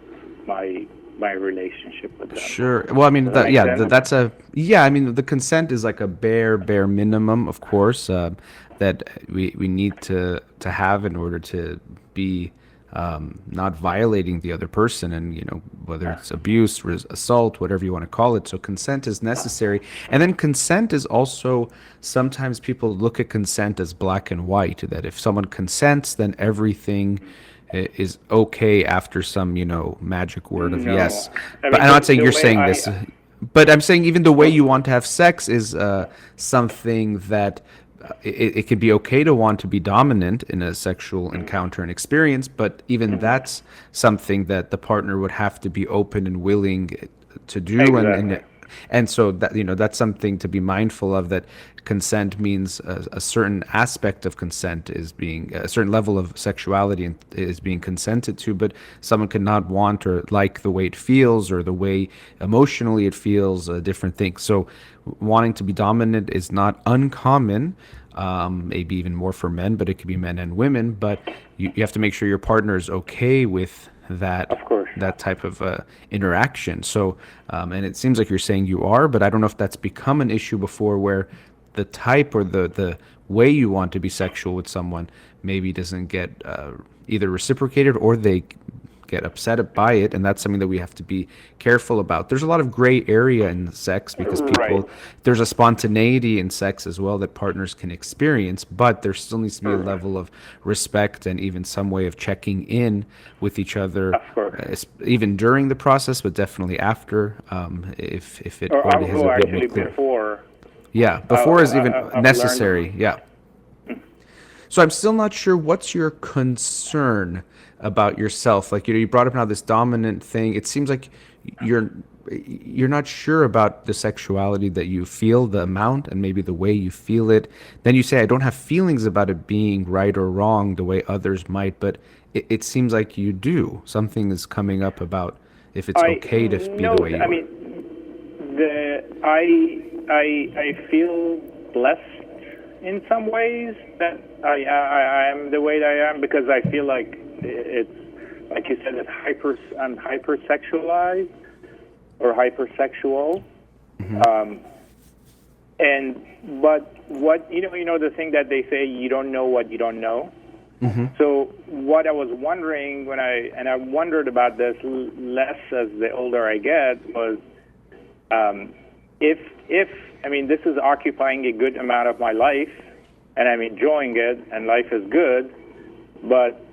my relationship with them. Sure. Well, I mean, I mean, the consent is like a bare minimum, of course, that we need to have in order to be not violating the other person, and whether it's abuse, assault, whatever you want to call it. So consent is necessary, and then consent is also, sometimes people look at consent as black and white, that if someone consents, then everything is okay after some magic word of yes. But I'm not saying you're saying this, but I'm saying even the way you want to have sex is something that it could be okay to want to be dominant in a sexual encounter and experience, but even that's something that the partner would have to be open and willing to do. Exactly. And so that that's something to be mindful of, that consent means a certain aspect of consent is being, a certain level of sexuality is being consented to, but someone could not want or like the way it feels or the way emotionally it feels, different things. So wanting to be dominant is not uncommon, maybe even more for men, but it could be men and women, but you have to make sure your partner is okay with that, of course, that type of interaction. So, and it seems like you're saying you are, but I don't know if that's become an issue before, where the type or the way you want to be sexual with someone maybe doesn't get either reciprocated, or they get upset by it, and that's something that we have to be careful about. There's a lot of gray area in sex because there's a spontaneity in sex as well that partners can experience, but there still needs to be a level of respect and even some way of checking in with each other, even during the process, but definitely after, if it already has been clear. Before is even necessary. So I'm still not sure, what's your concern about yourself? Like, you brought up now this dominant thing. It seems like you're not sure about the sexuality that you feel, the amount and maybe the way you feel it. Then you say, I don't have feelings about it being right or wrong the way others might, but it seems like you do. Something is coming up about if it's okay to be the way you are. I feel blessed in some ways that I am the way that I am, because I feel like it's, like you said, I'm hypersexualized or hypersexual. But what the thing that they say, you don't know what you don't know. So what I was wondering I wondered about this less as the older I get, was if this is occupying a good amount of my life and I'm enjoying it and life is good, but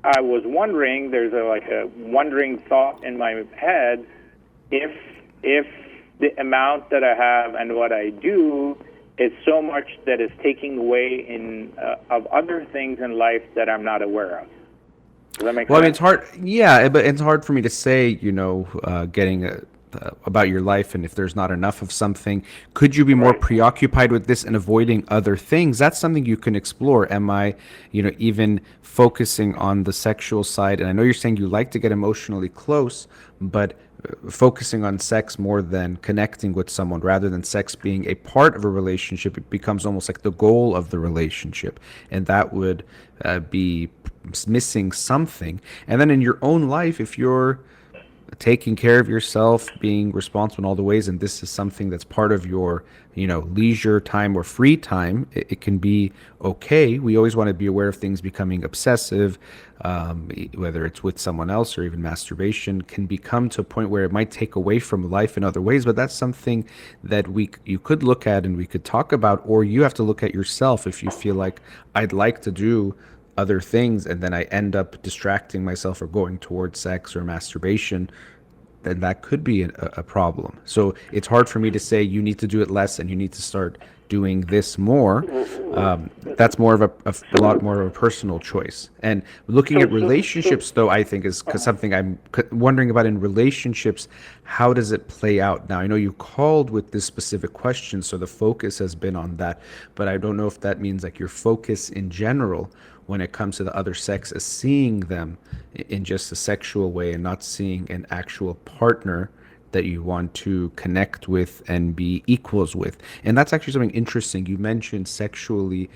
I was wondering, there's a wondering thought in my head, if the amount that I have and what I do is so much that is taking away of other things in life that I'm not aware of. Does that make sense? Well, I mean, it's hard. Yeah, but it's hard for me to say, getting about your life, and if there's not enough of something, could you be more preoccupied with this and avoiding other things? That's something you can explore. Am I, even focusing on the sexual side? And I know you're saying you like to get emotionally close, but focusing on sex more than connecting with someone, rather than sex being a part of a relationship, it becomes almost like the goal of the relationship, and that would be missing something. And then in your own life, if you're taking care of yourself, being responsible in all the ways, and this is something that's part of your, leisure time or free time, it can be okay. We always want to be aware of things becoming obsessive, whether it's with someone else or even masturbation can become to a point where it might take away from life in other ways. But that's something that you could look at and we could talk about, or you have to look at yourself. If you feel like, I'd like to do other things and then I end up distracting myself or going towards sex or masturbation, then that could be a problem. So it's hard for me to say you need to do it less and you need to start doing this more. That's more of a lot more of a personal choice. And looking at relationships, though, I think is something I'm wondering about. In relationships, how does it play out? Now, I know you called with this specific question, so the focus has been on that, but I don't know if that means like your focus in general when it comes to the other sex is seeing them in just a sexual way and not seeing an actual partner that you want to connect with and be equals with. And that's actually something interesting. You mentioned sexually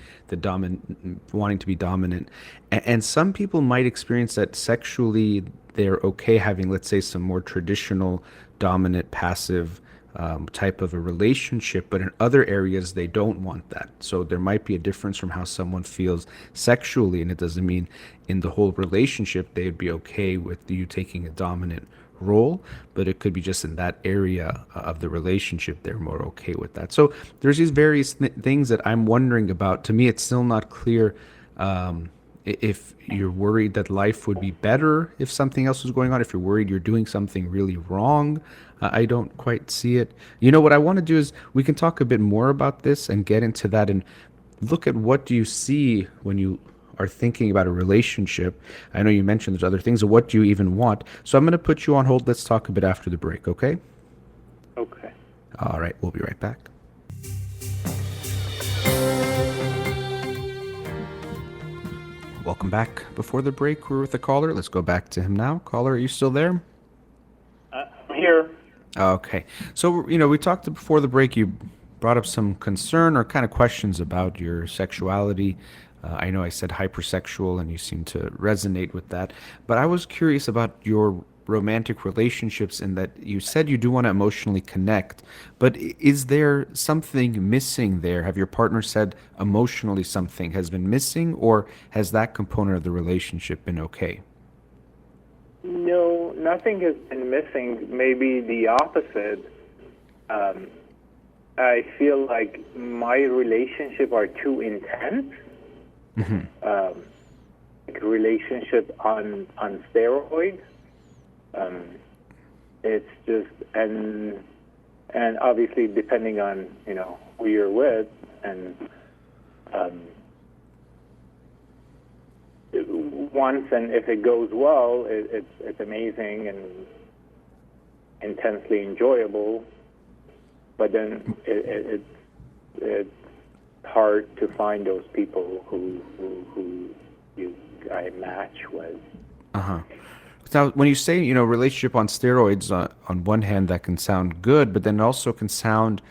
wanting to be dominant. And some people might experience that sexually they're okay having, let's say, some more traditional dominant passive type of a relationship, but in other areas they don't want that. So there might be a difference from how someone feels sexually, and it doesn't mean in the whole relationship they'd be okay with you taking a dominant role, but it could be just in that area of the relationship they're more okay with that. So there's these various things that I'm wondering about. To me, it's still not clear if you're worried that life would be better if something else was going on, if you're worried you're doing something really wrong. I don't quite see it. What I want to do is we can talk a bit more about this and get into that and look at what do you see when you are thinking about a relationship. I know you mentioned there's other things, but what do you even want? So I'm going to put you on hold. Let's talk a bit after the break, okay? Okay. All right, we'll be right back. Welcome back. Before the break, we're with the caller. Let's go back to him now. Caller, are you still there? I'm here. Okay. So, we talked before the break. You brought up some concern or kind of questions about your sexuality. I know I said hypersexual and you seem to resonate with that. But I was curious about your romantic relationships in that you said you do want to emotionally connect. But is there something missing there? Have your partner said emotionally something has been missing, or has that component of the relationship been okay? No, nothing has been missing. Maybe the opposite. I feel like my relationship are too intense. Like relationship on steroids. It's just and obviously depending on who you're with, and once and if it goes well, it's amazing and intensely enjoyable. But then it's hard to find those people who I match with. Now, when you say, relationship on steroids, on one hand, that can sound good, but then also can sound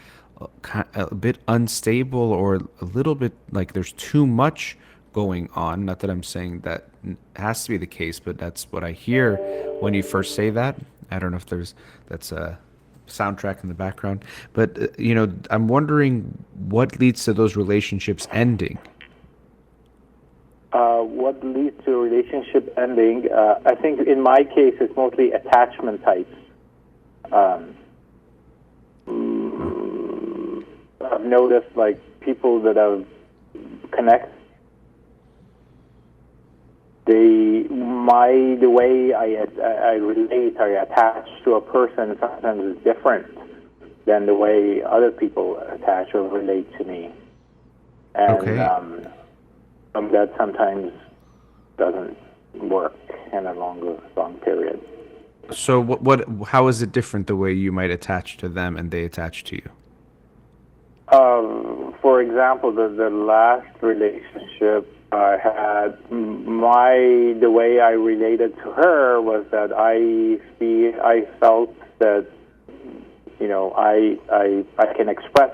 a bit unstable or a little bit like there's too much going on. Not that I'm saying that has to be the case, but that's what I hear when you first say that. I don't know if that's a soundtrack in the background, but I'm wondering what leads to those relationships ending. What leads to a relationship ending? I think in my case, it's mostly attachment types. I've noticed like people that have connect. The way I relate, I attach to a person sometimes is different than the way other people attach or relate to me. And Okay. That sometimes doesn't work in a long period. So how is it different the way you might attach to them and they attach to you? For example, the last relationship I had, the way I related to her was that I felt that, I can express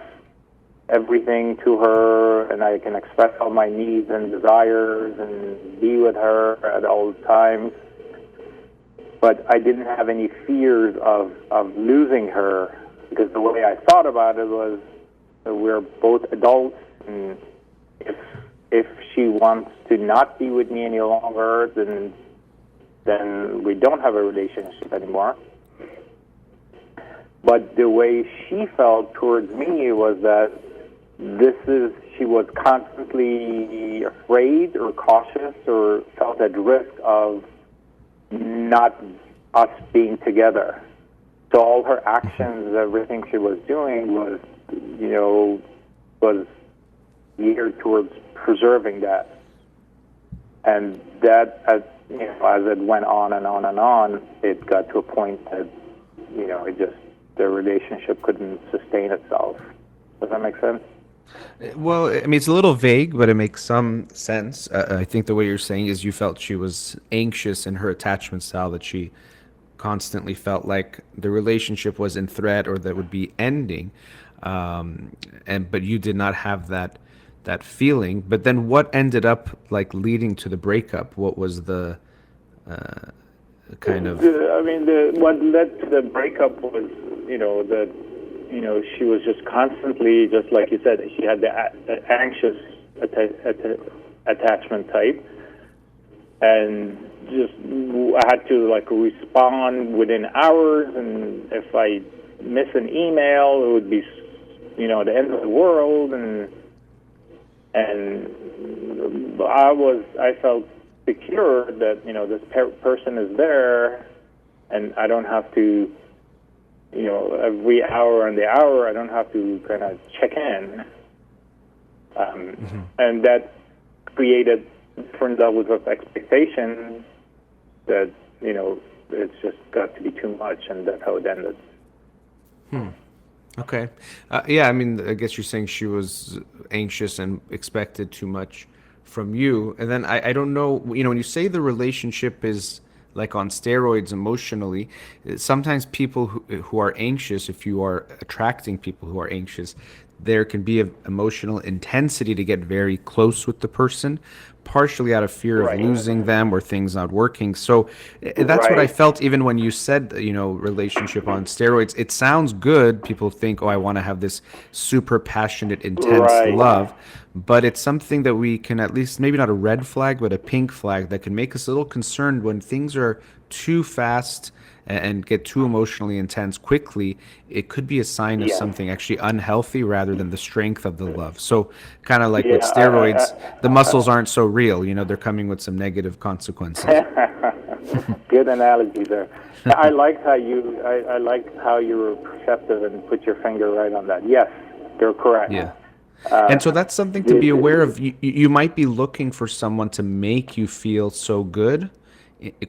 everything to her, and I can express all my needs and desires and be with her at all times. But I didn't have any fears of losing her, because the way I thought about it was that we're both adults, and if she wants to not be with me any longer, then we don't have a relationship anymore. But the way she felt towards me was that she was constantly afraid or cautious or felt at risk of not us being together. So all her actions, everything she was doing was geared towards preserving that. And that, as it went on and on and on, it got to a point that, the relationship couldn't sustain itself. Does that make sense? Well, I mean, it's a little vague, but it makes some sense. I think the way you're saying is you felt she was anxious in her attachment style, that she constantly felt like the relationship was in threat or that would be ending, but you did not have that feeling. But then, what ended up like leading to the breakup? What was the kind of? What led to the breakup was, that she was just constantly, just like you said, she had the anxious attachment type, and just I had to respond within hours, and if I miss an email, it would be the end of the world, and I felt secure that this person is there, and I don't have to every hour on the hour I don't have to kind of check in, and that created different levels of expectation that it's just got to be too much, and that's how it ended. Okay. Yeah, I mean, I guess you're saying she was anxious and expected too much from you. And then I don't know, when you say the relationship is like on steroids emotionally, sometimes people who are anxious, if you are attracting people who are anxious, there can be an emotional intensity to get very close with the person, partially out of fear of losing them or things not working. So that's what I felt even when you said, relationship on steroids. It sounds good. People think, oh, I want to have this super passionate, intense love. But it's something that we can at least, maybe not a red flag, but a pink flag that can make us a little concerned when things are too fast and get too emotionally intense quickly. It could be a sign of something actually unhealthy rather than the strength of the love. So kind of like with steroids, the muscles aren't so real. They're coming with some negative consequences. Good analogy there. I liked how you were perceptive and put your finger right on that. Yes, you're correct. Yeah. And so that's something to be aware of. You might be looking for someone to make you feel so good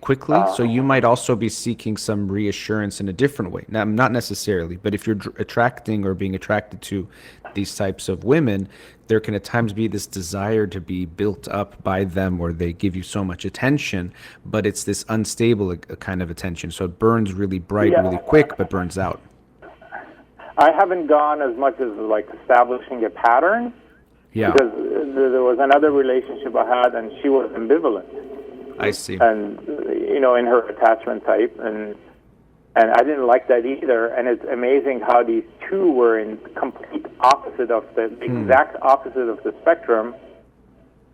quickly. So you might also be seeking some reassurance in a different way. Now, not necessarily, but if you're attracting or being attracted to these types of women, there can at times be this desire to be built up by them, or they give you so much attention, but it's this unstable kind of attention. So it burns really bright, really quick, but burns out. I haven't gone as much as establishing a pattern. Yeah. Because there was another relationship I had, and she was ambivalent. I see. And in her attachment type, and I didn't like that either. And it's amazing how these two were in complete opposite of the exact opposite of the spectrum,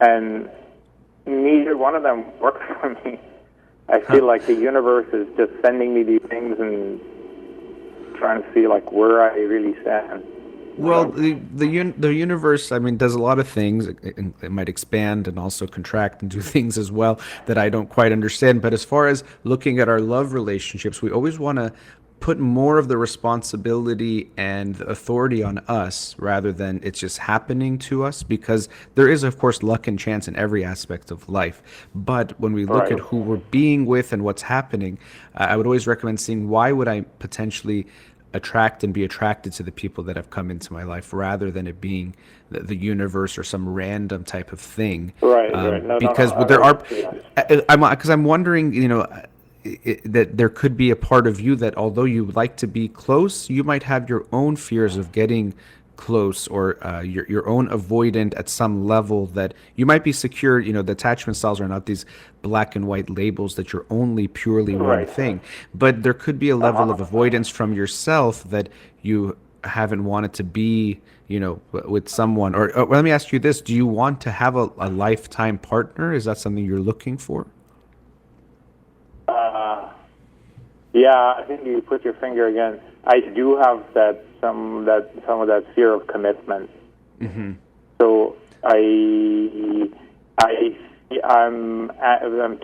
and neither one of them worked for me. I feel like the universe is just sending me these things and trying to see where I really stand. Well, the universe, I mean, does a lot of things. It might expand and also contract and do things as well that I don't quite understand. But as far as looking at our love relationships, we always want to put more of the responsibility and the authority on us rather than it's just happening to us, because there is, of course, luck and chance in every aspect of life. But when we look Right. at who we're being with and what's happening, I would always recommend seeing why would I potentially attract and be attracted to the people that have come into my life rather than it being the universe or some random type of thing. Right. Right. No. Because No. there are, Yeah. I'm wondering, that there could be a part of you that although you like to be close, you might have your own fears of getting close, or your own avoidant at some level, that you might be secure. The attachment styles are not these black and white labels that you're only purely one Right. thing, but there could be a level of avoidance from yourself that you haven't wanted to be, with someone. Or let me ask you this: do you want to have a lifetime partner? Is that something you're looking for? Yeah, I think you put your finger again. I do have some of that fear of commitment. Mm-hmm. So I'm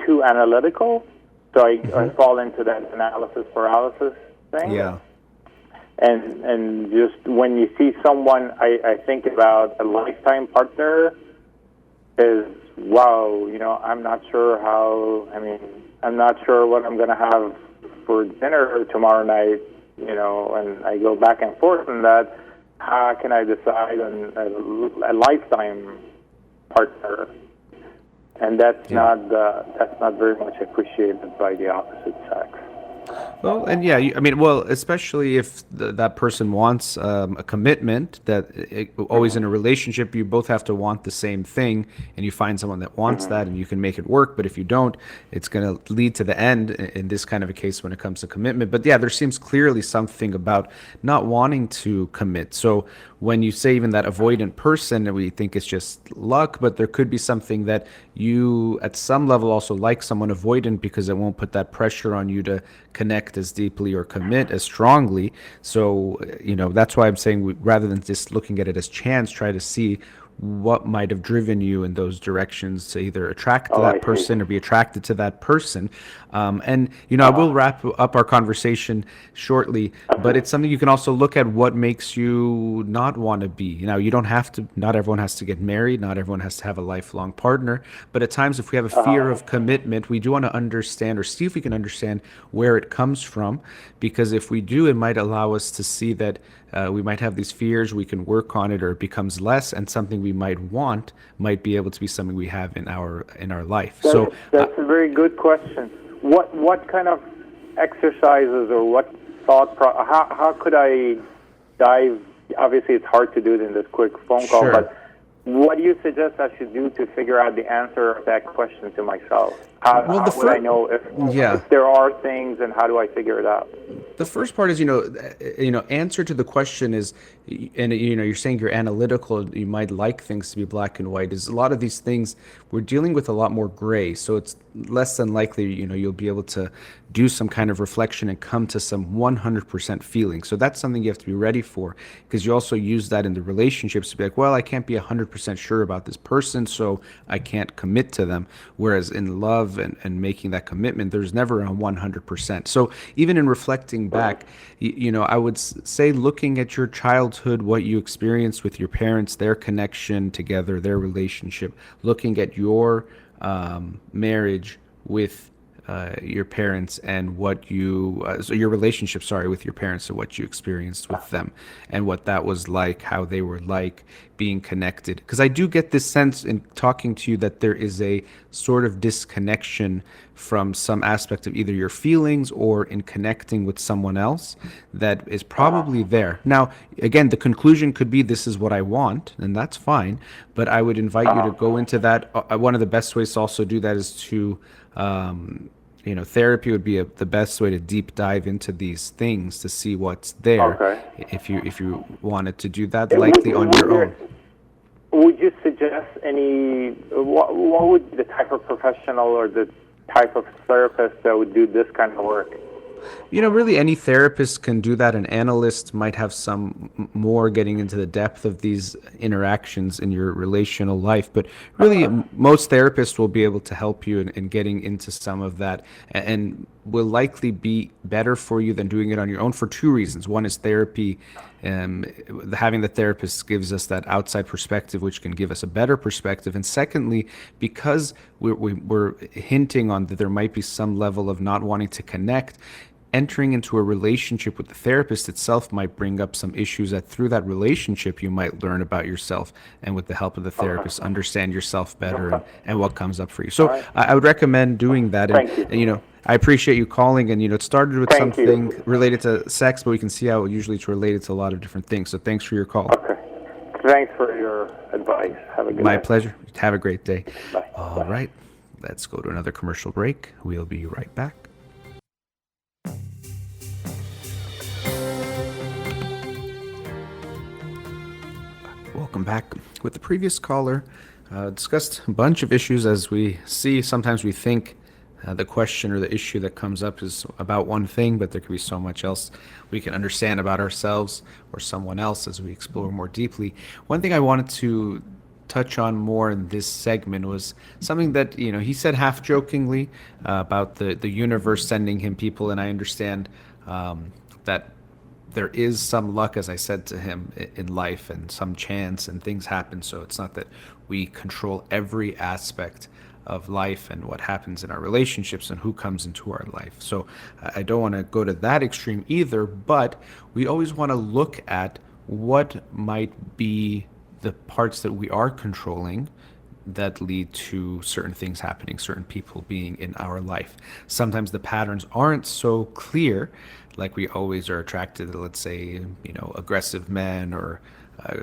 too analytical. So I fall into that analysis paralysis thing. Yeah. And just when you see someone, I think about a lifetime partner is, wow, I'm not sure I'm not sure what I'm going to have for dinner tomorrow night, and I go back and forth on that. How can I decide on a lifetime partner? And that's not very much appreciated by the opposite sex. Well, and yeah, especially if that person wants a commitment, always in a relationship, you both have to want the same thing, and you find someone that wants that, and you can make it work. But if you don't, it's going to lead to the end in this kind of a case when it comes to commitment. But yeah, there seems clearly something about not wanting to commit. So when you say even that avoidant person, we think it's just luck, but there could be something that you at some level also like someone avoidant because it won't put that pressure on you to connect as deeply or commit as strongly. So, that's why I'm saying rather than just looking at it as chance, try to see what might have driven you in those directions to either attract to that person or be attracted to that person. I will wrap up our conversation shortly, but it's something you can also look at what makes you not want to be. You don't have to, not everyone has to get married, not everyone has to have a lifelong partner, but at times if we have a fear of commitment, we do want to understand or see if we can understand where it comes from, because if we do, it might allow us to see that we might have these fears, we can work on it, or it becomes less, and something we might want might be able to be something we have in our life. That's a very good question. What kind of exercises or what how could I dive? Obviously, it's hard to do it in this quick phone call, but what do you suggest I should do to figure out the answer of that question to myself? How would I know if there are things, and how do I figure it out? The first part is, answer to the question is, and you're saying you're analytical, you might like things to be black and white, is a lot of these things we're dealing with a lot more gray. So it's less than likely, you'll be able to do some kind of reflection and come to some 100% feeling. So that's something you have to be ready for, because you also use that in the relationships to be like, well, I can't be 100% sure about this person, so I can't commit to them. Whereas in love and making that commitment, there's never a 100%. So even in reflecting back, I would say looking at your childhood, what you experienced with your parents, their connection together, their relationship, looking at your marriage with your parents and what your relationship, with your parents and what you experienced with them and what that was like, how they were like being connected. Because I do get this sense in talking to you that there is a sort of disconnection from some aspect of either your feelings or in connecting with someone else that is probably there. Now, again, the conclusion could be this is what I want, and that's fine, but I would invite you to go into that. One of the best ways to also do that is to therapy would be the best way to deep dive into these things to see what's there. Okay. If you wanted to do that, likely on your own. Would you suggest what would be the type of professional or the type of therapist that would do this kind of work? Really any therapist can do that. An analyst might have some more getting into the depth of these interactions in your relational life, but really most therapists will be able to help you in getting into some of that, and will likely be better for you than doing it on your own for two reasons. One is therapy. Having the therapist gives us that outside perspective, which can give us a better perspective. And secondly, because we're hinting on that there might be some level of not wanting to connect, entering into a relationship with the therapist itself might bring up some issues that through that relationship you might learn about yourself, and with the help of the therapist understand yourself better, and what comes up for you. So I would recommend doing that. And I appreciate you calling, and it started with something related to sex, but we can see how usually it's related to a lot of different things. So thanks for your call. Okay. Thanks for your advice. Have a good My night. pleasure. Have a great day. Bye. All right. Let's go to another commercial break. We'll be right back. Welcome back. With the previous caller, discussed a bunch of issues. As we see, sometimes we think the question or the issue that comes up is about one thing, but there could be so much else we can understand about ourselves or someone else as we explore more deeply. One thing I wanted to touch on more in this segment was something that he said half jokingly about the universe sending him people, and I understand that there is some luck, as I said to him, in life, and some chance, and things happen. So it's not that we control every aspect of life and what happens in our relationships and who comes into our life. So I don't want to go to that extreme either, but we always want to look at what might be the parts that we are controlling that lead to certain things happening, certain people being in our life. Sometimes the patterns aren't so clear, like we always are attracted to, let's say, aggressive men or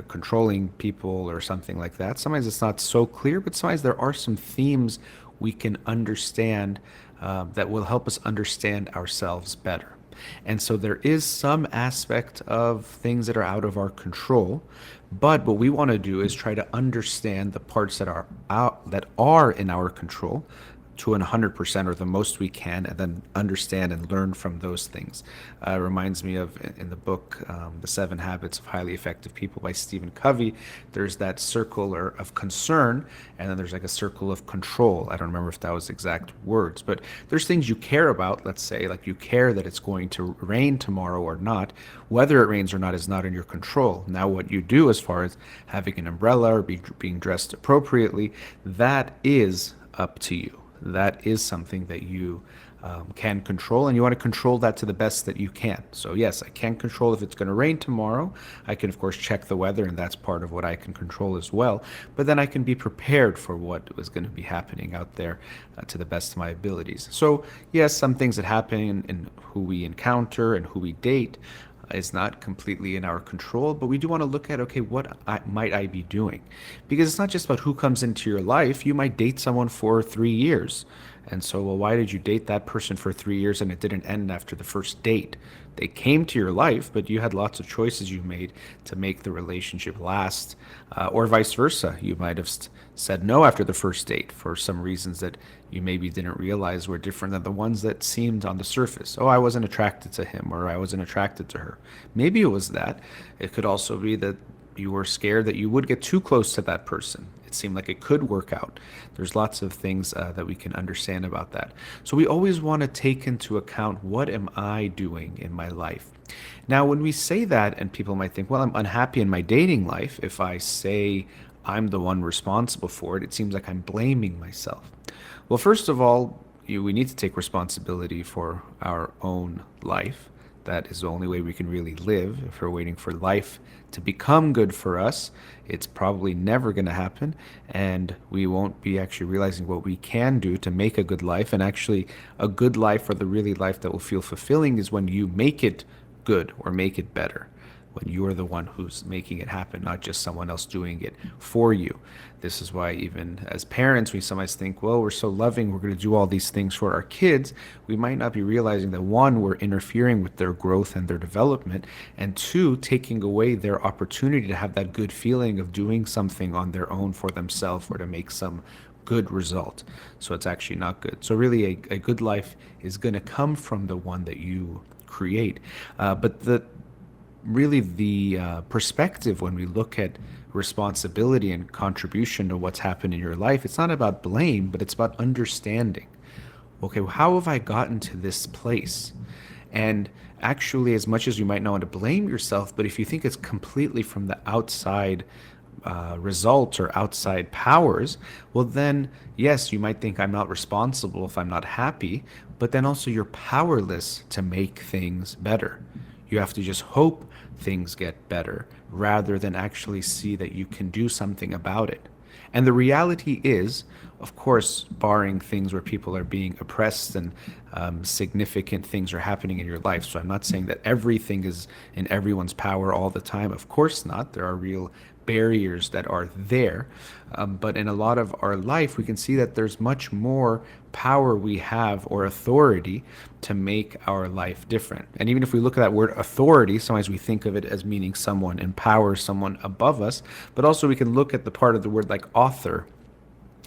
controlling people or something like that. Sometimes it's not so clear, but sometimes there are some themes we can understand that will help us understand ourselves better. And so there is some aspect of things that are out of our control, but what we want to do is try to understand the parts that are in our control to 100% or the most we can, and then understand and learn from those things. Reminds me of, in the book, The 7 Habits of Highly Effective People by Stephen Covey, there's that circle of concern, and then there's like a circle of control. I don't remember if that was exact words, but there's things you care about. Let's say, like, you care that it's going to rain tomorrow or not. Whether it rains or not is not in your control. Now, what you do as far as having an umbrella or being dressed appropriately, that is up to you. That is something that you can control, and you want to control that to the best that you can. So yes, I can't control if it's going to rain tomorrow. I can, of course, check the weather, and that's part of what I can control as well. But then I can be prepared for what is going to be happening out there to the best of my abilities. So yes, some things that happen in who we encounter and who we date is not completely in our control, but we do want to look at, okay, what might I be doing? Because it's not just about who comes into your life. You might date someone for 3 years. And so, well, why did you date that person for 3 years and it didn't end after the first date? They came to your life, but you had lots of choices you made to make the relationship last, or vice versa. You might have said no after the first date for some reasons that you maybe didn't realize were different than the ones that seemed on the surface. Oh, I wasn't attracted to him, or I wasn't attracted to her. Maybe it was that. It could also be that you were scared that you would get too close to that person. It seemed like it could work out. There's lots of things that we can understand about that. So we always want to take into account, what am I doing in my life? Now, when we say that, and people might think, well, I'm unhappy in my dating life. If I say I'm the one responsible for it, it seems like I'm blaming myself. Well, first of all, we need to take responsibility for our own life. That is the only way we can really live. If we're waiting for life to become good for us, it's probably never going to happen, and we won't be actually realizing what we can do to make a good life. And actually, a good life, or the really life that will feel fulfilling, is when you make it good or make it better, when you're the one who's making it happen, not just someone else doing it for you. This is why even as parents, we sometimes think, well, we're so loving, we're going to do all these things for our kids. We might not be realizing that, one, we're interfering with their growth and their development, and two, taking away their opportunity to have that good feeling of doing something on their own for themselves, or to make some good result. So it's actually not good. So really, a good life is going to come from the one that you create. But the perspective when we look at responsibility and contribution to what's happened in your life, it's not about blame, but it's about understanding. Okay, well, how have I gotten to this place? And actually, as much as you might not want to blame yourself, but if you think it's completely from the outside results or outside powers, well, then yes, you might think I'm not responsible if I'm not happy, but then also you're powerless to make things better. You have to just hope things get better rather than actually see that you can do something about it. And the reality is, of course, barring things where people are being oppressed and significant things are happening in your life. So I'm not saying that everything is in everyone's power all the time. Of course not. There are real barriers that are there. But in a lot of our life, we can see that there's much more power we have or authority to make our life different. And even if we look at that word authority, sometimes we think of it as meaning someone in power, someone above us. But also we can look at the part of the word like author,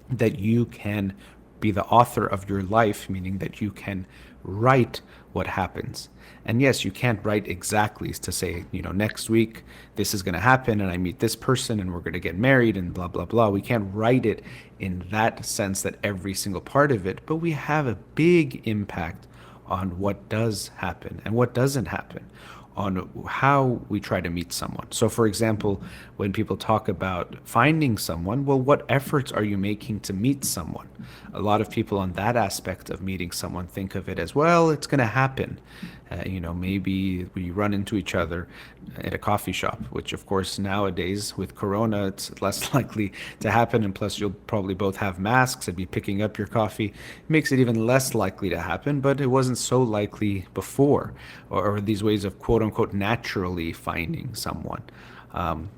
that you can be the author of your life, meaning that you can write what happens. And yes, you can't write exactly to say, next week this is going to happen and I meet this person and we're going to get married and blah, blah, blah. We can't write it in that sense that every single part of it, but we have a big impact on what does happen and what doesn't happen, on how we try to meet someone. So for example, when people talk about finding someone, well, what efforts are you making to meet someone? A lot of people on that aspect of meeting someone think of it as, well, it's going to happen. Maybe we run into each other at a coffee shop, which of course nowadays with Corona, it's less likely to happen. And plus you'll probably both have masks and be picking up your coffee. It makes it even less likely to happen, but it wasn't so likely before, or these ways of quote unquote naturally finding someone,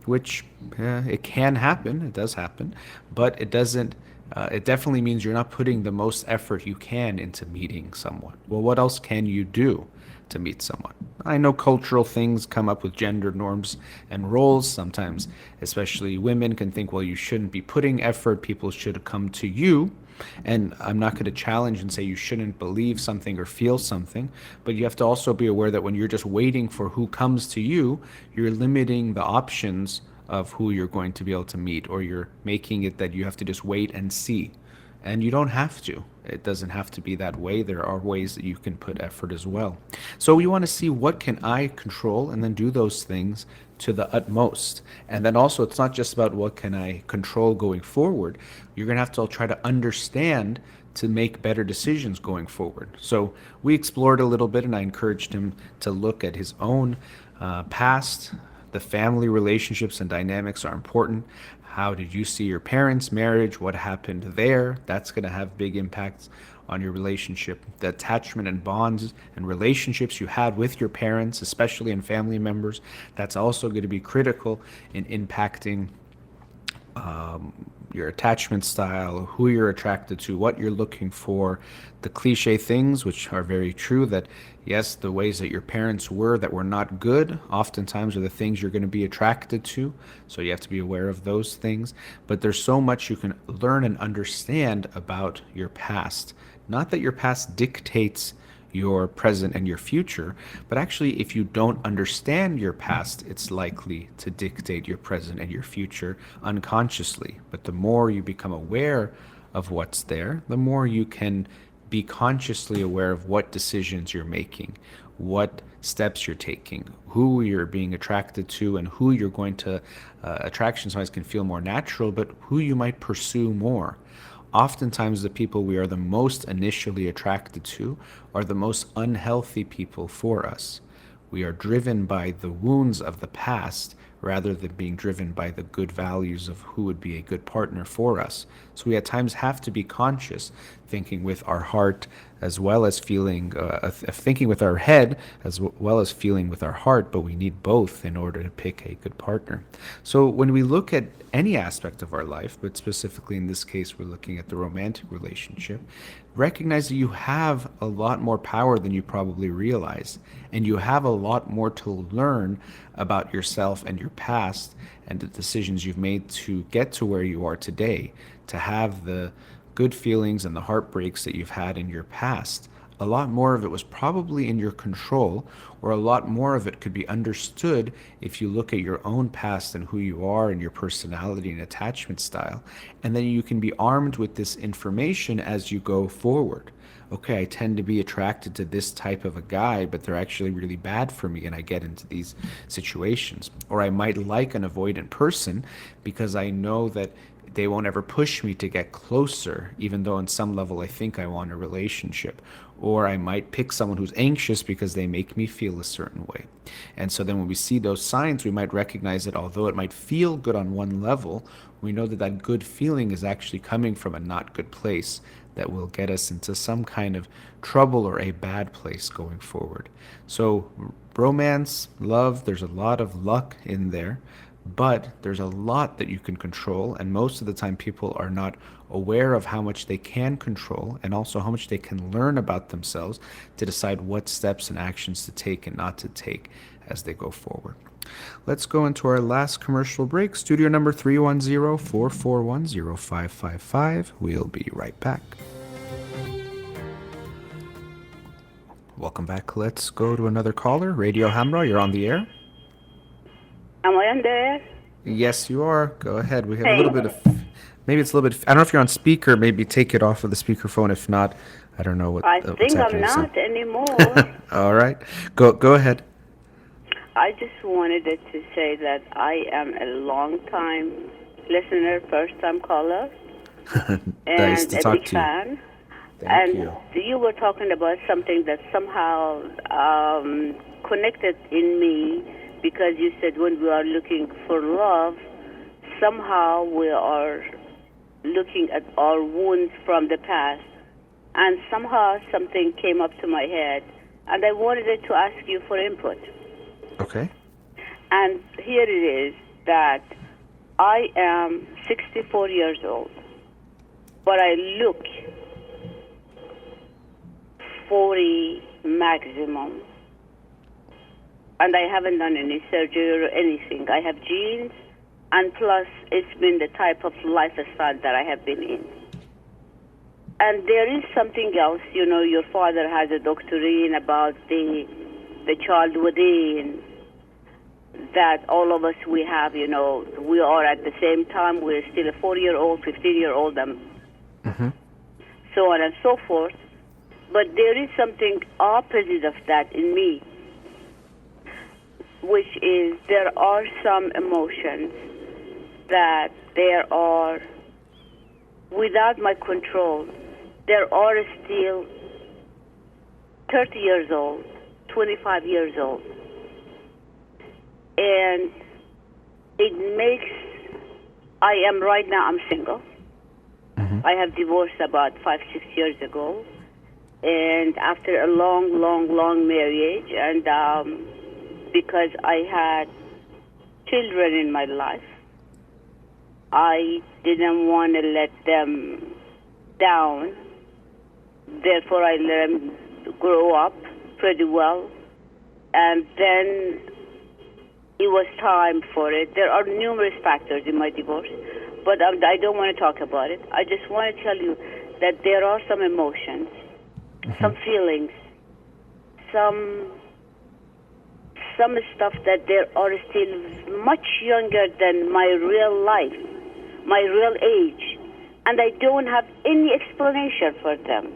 which it can happen. It does happen, but it doesn't. It definitely means you're not putting the most effort you can into meeting someone. Well, what else can you do to meet someone? I know cultural things come up with gender norms and roles. Sometimes, especially women can think, well, you shouldn't be putting effort. People should come to you. And I'm not going to challenge and say you shouldn't believe something or feel something, but you have to also be aware that when you're just waiting for who comes to you, you're limiting the options of who you're going to be able to meet, or you're making it that you have to just wait and see. And you don't have to. It doesn't have to be that way. There are ways that you can put effort as well. So we want to see what can I control and then do those things to the utmost. And then also it's not just about what can I control going forward. You're going to have to try to understand to make better decisions going forward. So we explored a little bit and I encouraged him to look at his own past. The family relationships and dynamics are important. How did you see your parents' marriage? What happened there? That's going to have big impacts on your relationship. The attachment and bonds and relationships you had with your parents, especially in family members, that's also going to be critical in impacting your attachment style, who you're attracted to, what you're looking for, the cliche things, which are very true, that yes, the ways that your parents were that were not good, oftentimes are the things you're going to be attracted to. So you have to be aware of those things. But there's so much you can learn and understand about your past. Not that your past dictates your present and your future, but actually if you don't understand your past, it's likely to dictate your present and your future unconsciously. But the more you become aware of what's there, the more you can be consciously aware of what decisions you're making, what steps you're taking, who you're being attracted to, and who you're going to attraction sometimes can feel more natural, but who you might pursue more. Oftentimes the people we are the most initially attracted to are the most unhealthy people for us. We are driven by the wounds of the past rather than being driven by the good values of who would be a good partner for us. So we at times have to be conscious, thinking with our heart as well as feeling, thinking with our head as well as feeling with our heart, but we need both in order to pick a good partner. So when we look at any aspect of our life, but specifically in this case, we're looking at the romantic relationship, recognize that you have a lot more power than you probably realize. And you have a lot more to learn about yourself and your past and the decisions you've made to get to where you are today, to have the good feelings and the heartbreaks that you've had in your past. A lot more of it was probably in your control, or a lot more of it could be understood if you look at your own past and who you are and your personality and attachment style. And then you can be armed with this information as you go forward. Okay, I tend to be attracted to this type of a guy, but they're actually really bad for me and I get into these situations. Or I might like an avoidant person because I know that they won't ever push me to get closer, even though on some level I think I want a relationship. Or I might pick someone who's anxious because they make me feel a certain way. And so then when we see those signs, we might recognize that although it might feel good on one level, we know that that good feeling is actually coming from a not good place that will get us into some kind of trouble or a bad place going forward. So romance, love, there's a lot of luck in there, but there's a lot that you can control, and most of the time people are not aware of how much they can control and also how much they can learn about themselves to decide what steps and actions to take and not to take as they go forward. Let's go into our last commercial break. Studio number 310-441-0555. We'll be right back. Welcome back. Let's go to another caller. Radio Hamra, you're on the air. Am I on there? Yes, you are. Go ahead. We have a little bit of, maybe it's a little bit, I don't know if you're on speaker, maybe take it off of the speakerphone. If not, I don't know I what's think I'm happening. not anymore. All right. Go ahead. I just wanted to say that I am a long-time listener, first-time caller, Nice and to a talk big to you. fan. Thank And you. you were talking about something that somehow connected in me, because you said when we are looking for love, somehow we are looking at our wounds from the past. And somehow something came up to my head, and I wanted to ask you for input. Okay. And here it is that I am 64 years old, but I look 40 maximum. And I haven't done any surgery or anything. I have genes, and plus it's been the type of lifestyle that I have been in. And there is something else, your father has a doctrine about the child within, that all of us we have, we are at the same time, we're still a 4-year-old, 15-year-old, so on and so forth. But there is something opposite of that in me, which is there are some emotions that there are without my control. There are still 30 years old, 25 years old. And it makes, right now I'm single. I have divorced about 5-6 years ago. And after a long, long, long marriage, and because I had children in my life, I didn't want to let them down. Therefore, I let them grow up pretty well. And then it was time for it. There are numerous factors in my divorce, but I don't want to talk about it. I just want to tell you that there are some emotions, some feelings, some stuff that there are still much younger than my real life, my real age, and I don't have any explanation for them.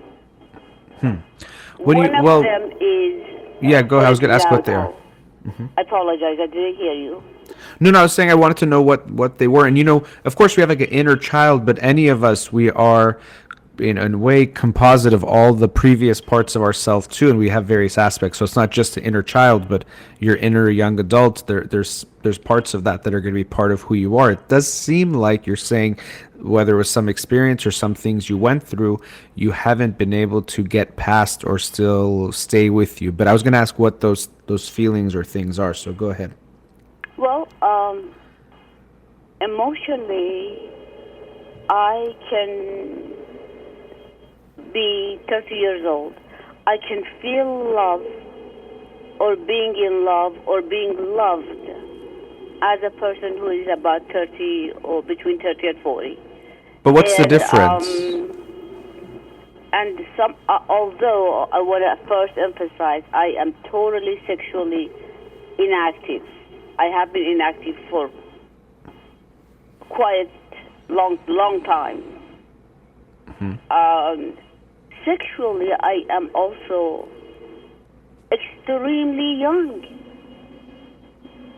One of them is... Yeah, go ahead. I was going to ask what they are. I apologize, I didn't hear you. No, I was saying I wanted to know what they were. And, of course we have like an inner child, but any of us, we are in a way composite of all the previous parts of ourselves too, and we have various aspects. So it's not just the inner child, but your inner young adult. There's parts of that are going to be part of who you are. It does seem like you're saying, whether it was some experience or some things you went through, you haven't been able to get past or still stay with you. But I was going to ask what those feelings or things are. So go ahead. Well, emotionally, I can be 30 years old. I can feel love or being in love or being loved as a person who is about 30 or between 30 and 40. But what's the difference? And although I want to first emphasize, I am totally sexually inactive. I have been inactive for quite long time. Sexually, I am also extremely young,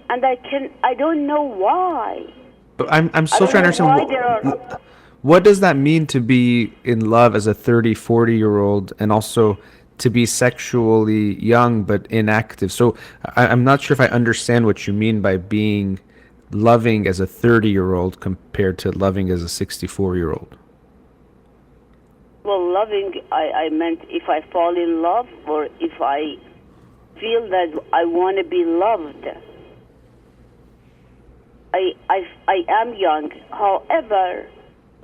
and I don't know why. But I'm still trying to understand what does that mean to be in love as a 30, 40-year-old and also to be sexually young but inactive. So I'm not sure if I understand what you mean by being loving as a 30-year-old compared to loving as a 64-year-old. Well, loving, I meant if I fall in love or if I feel that I want to be loved. I am young. However,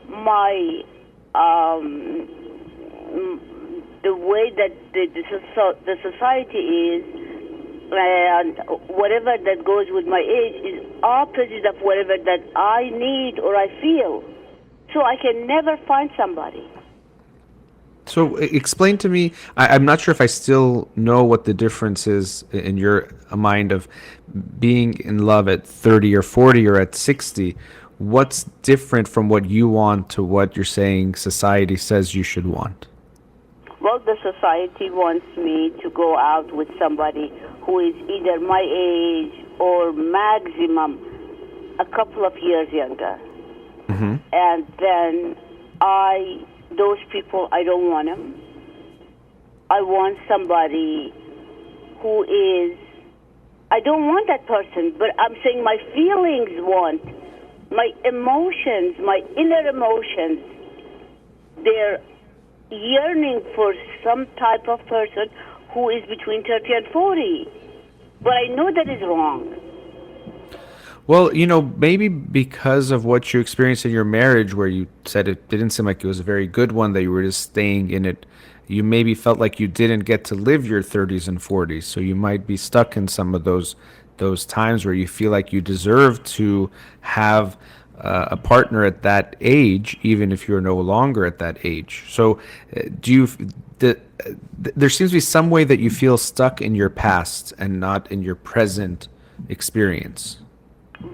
my the way that the society is, and whatever that goes with my age is opposite of whatever that I need or I feel. So I can never find somebody. So explain to me, I'm not sure if I still know what the difference is in your mind of being in love at 30 or 40 or at 60. What's different from what you want to what you're saying society says you should want? Well, the society wants me to go out with somebody who is either my age or maximum a couple of years younger. Mm-hmm. And then those people, I don't want them. I want somebody who is, I don't want that person, but I'm saying my feelings want, my emotions, my inner emotions, they're yearning for some type of person who is between 30 and 40. But I know that is wrong. Well, maybe because of what you experienced in your marriage where you said it didn't seem like it was a very good one, that you were just staying in it, you maybe felt like you didn't get to live your 30s and 40s. So you might be stuck in some of those times where you feel like you deserve to have a partner at that age, even if you're no longer at that age. So there seems to be some way that you feel stuck in your past and not in your present experience.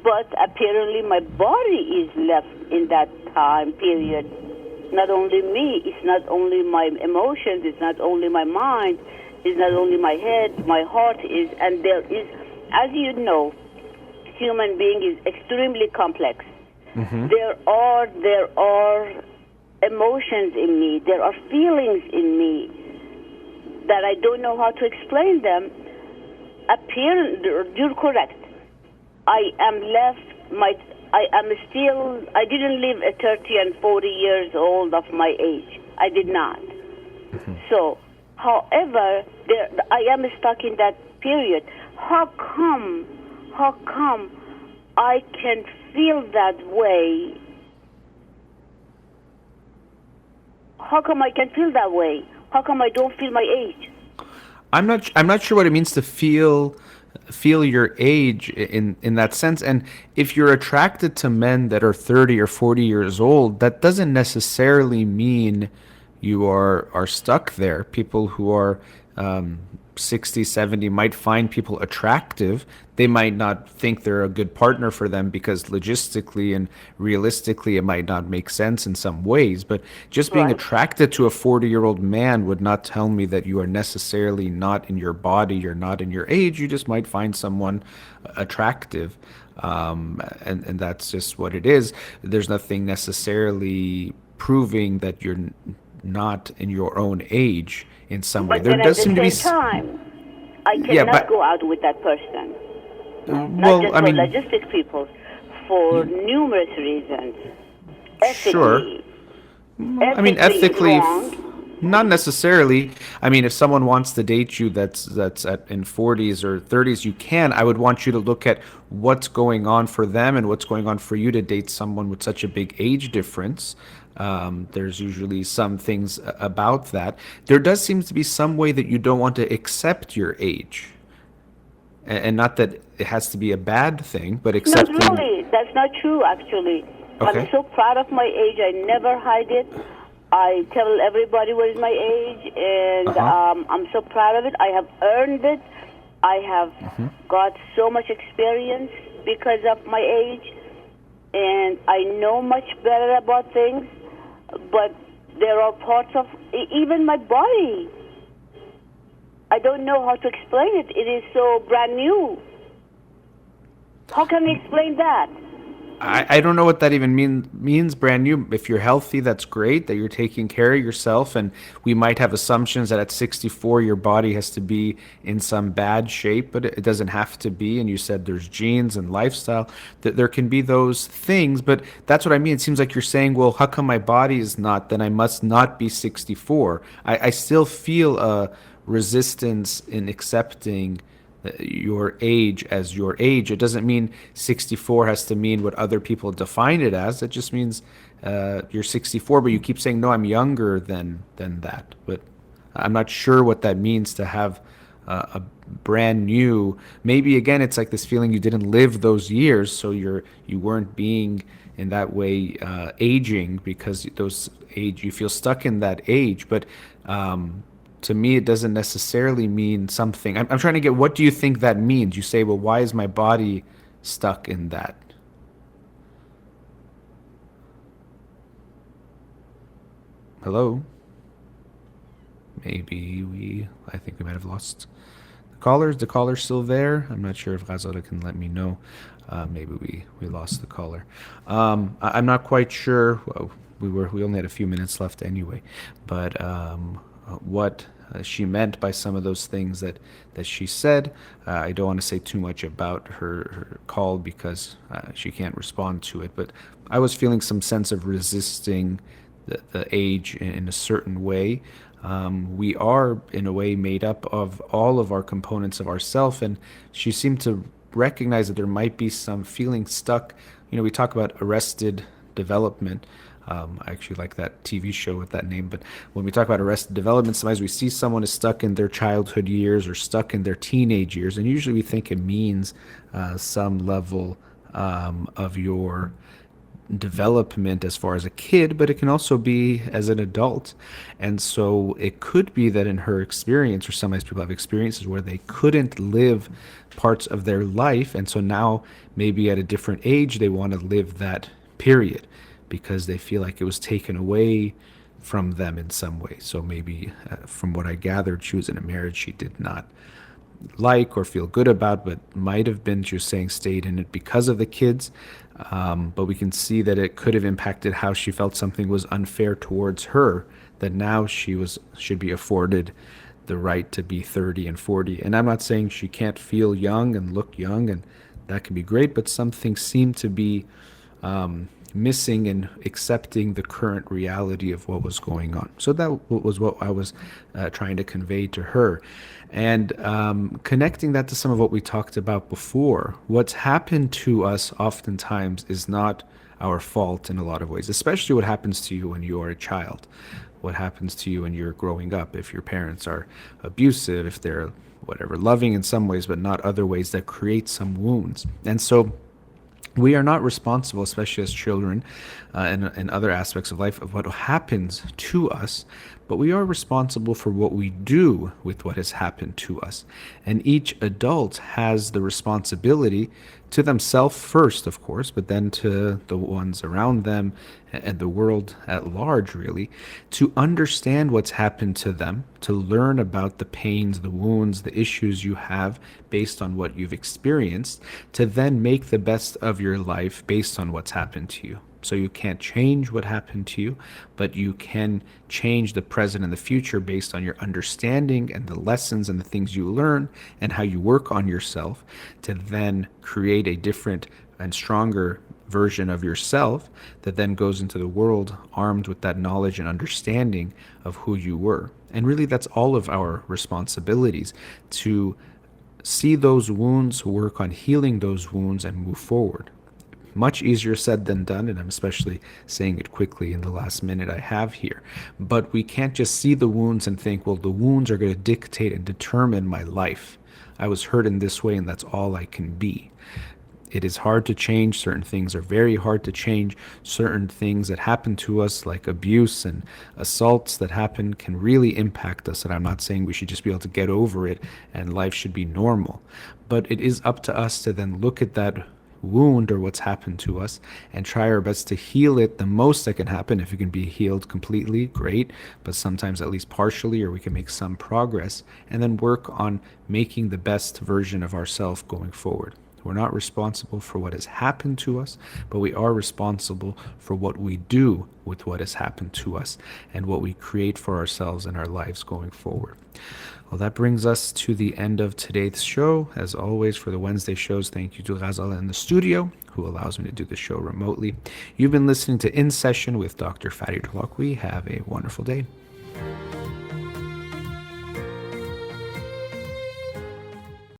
But apparently my body is left in that time period. Not only me, it's not only my emotions, it's not only my mind, it's not only my head, my heart is, and there is, as you know, human being is extremely complex. Mm-hmm. There are emotions in me, there are feelings in me that I don't know how to explain them. You're correct. I didn't live at 30 and 40 years old of my age. I did not. Mm-hmm. So, however, I am stuck in that period. How come I can feel that way? How come I can feel that way? How come I don't feel my age? I'm not sure what it means to feel your age in that sense. And if you're attracted to men that are 30 or 40 years old, that doesn't necessarily mean you are stuck there. People who are 60, 70 might find people attractive. They might not think they're a good partner for them because logistically and realistically it might not make sense in some ways. But just being attracted to a 40-year-old man would not tell me that you are necessarily not in your body, you're not in your age. You just might find someone attractive. And that's just what it is. There's nothing necessarily proving that you're not in your own age in some way. There does seem to be time. I cannot go out with that person. Not just for logistic people, for numerous reasons. Ethically, sure. Ethically, wrong. Not necessarily. I mean, if someone wants to date you that's at in 40s or 30s, you can. I would want you to look at what's going on for them and what's going on for you to date someone with such a big age difference. There's usually some things about that. There does seem to be some way that you don't want to accept your age. And not that it has to be a bad thing, but Not accepting. really. That's not true, actually. I'm Okay. so proud of my age. I never hide it. I tell everybody what is my age, and I'm so proud of it. I have earned it. I have got so much experience because of my age, and I know much better about things. But there are parts of even my body. I don't know how to explain it. It is so brand new. How can we explain that? I don't know what that even means brand new. If you're healthy, that's great that you're taking care of yourself. And we might have assumptions that at 64, your body has to be in some bad shape, but it doesn't have to be. And you said there's genes and lifestyle, that there can be those things. But that's what I mean. It seems like you're saying, well, how come my body is not? Then I must not be 64. I still feel a resistance in accepting your age as your age. It doesn't mean 64 has to mean what other people define it as. It just means you're 64, but you keep saying, no, I'm younger than that. But I'm not sure what that means to have a brand new. Maybe again, it's like this feeling you didn't live those years, so you weren't being in that way aging because those age you feel stuck in that age. But to me, it doesn't necessarily mean something. I'm trying to get, what do you think that means? You say, well, why is my body stuck in that? Hello? I think we might have lost the caller. Is the caller still there? I'm not sure if Ghazala can let me know. Maybe we lost the caller. I'm not quite sure. Well, we only had a few minutes left anyway, but what she meant by some of those things that she said. I don't want to say too much about her call because she can't respond to it, but I was feeling some sense of resisting the age in a certain way. We are, in a way, made up of all of our components of ourself, and she seemed to recognize that there might be some feeling stuck. You know, we talk about arrested development. I actually like that TV show with that name. But when we talk about arrested development, sometimes we see someone is stuck in their childhood years or stuck in their teenage years. And usually we think it means some level of your development as far as a kid, but it can also be as an adult. And so it could be that in her experience, or sometimes people have experiences where they couldn't live parts of their life. And so now maybe at a different age, they want to live that period, because they feel like it was taken away from them in some way. So maybe from what I gathered, she was in a marriage she did not like or feel good about, but might have been, she was saying, stayed in it because of the kids. But we can see that it could have impacted how she felt something was unfair towards her, that now should be afforded the right to be 30 and 40. And I'm not saying she can't feel young and look young, and that can be great, but some things seem to be missing in accepting the current reality of what was going on. So that was what I was trying to convey to her. And connecting that to some of what we talked about before, what's happened to us oftentimes is not our fault in a lot of ways, especially what happens to you when you are a child, what happens to you when you're growing up, if your parents are abusive, if they're whatever, loving in some ways, but not other ways, that create some wounds. And so we are not responsible, especially as children and other aspects of life, of what happens to us, but we are responsible for what we do with what has happened to us. And each adult has the responsibility to themselves first, of course, but then to the ones around them and the world at large, really, to understand what's happened to them, to learn about the pains, the wounds, the issues you have based on what you've experienced, to then make the best of your life based on what's happened to you. So you can't change what happened to you, but you can change the present and the future based on your understanding and the lessons and the things you learn and how you work on yourself to then create a different and stronger version of yourself that then goes into the world armed with that knowledge and understanding of who you were. And really, that's all of our responsibilities, to see those wounds, work on healing those wounds, and move forward. Much easier said than done, and I'm especially saying it quickly in the last minute I have here. But we can't just see the wounds and think, well, the wounds are going to dictate and determine my life. I was hurt in this way, and that's all I can be. It is hard to change. Certain things are very hard to change. Certain things that happen to us, like abuse and assaults that happen, can really impact us. And I'm not saying we should just be able to get over it and life should be normal. But it is up to us to then look at that wound or what's happened to us and try our best to heal it the most that can happen. If it can be healed completely, great, but sometimes at least partially, or we can make some progress, and then work on making the best version of ourselves going forward. We're not responsible for what has happened to us, but we are responsible for what we do with what has happened to us and what we create for ourselves in our lives going forward. Well, that brings us to the end of today's show. As always, for the Wednesday shows, thank you to Ghazal in the studio, who allows me to do the show remotely. You've been listening to In Session with Dr. Farid Holakouee. Have a wonderful day.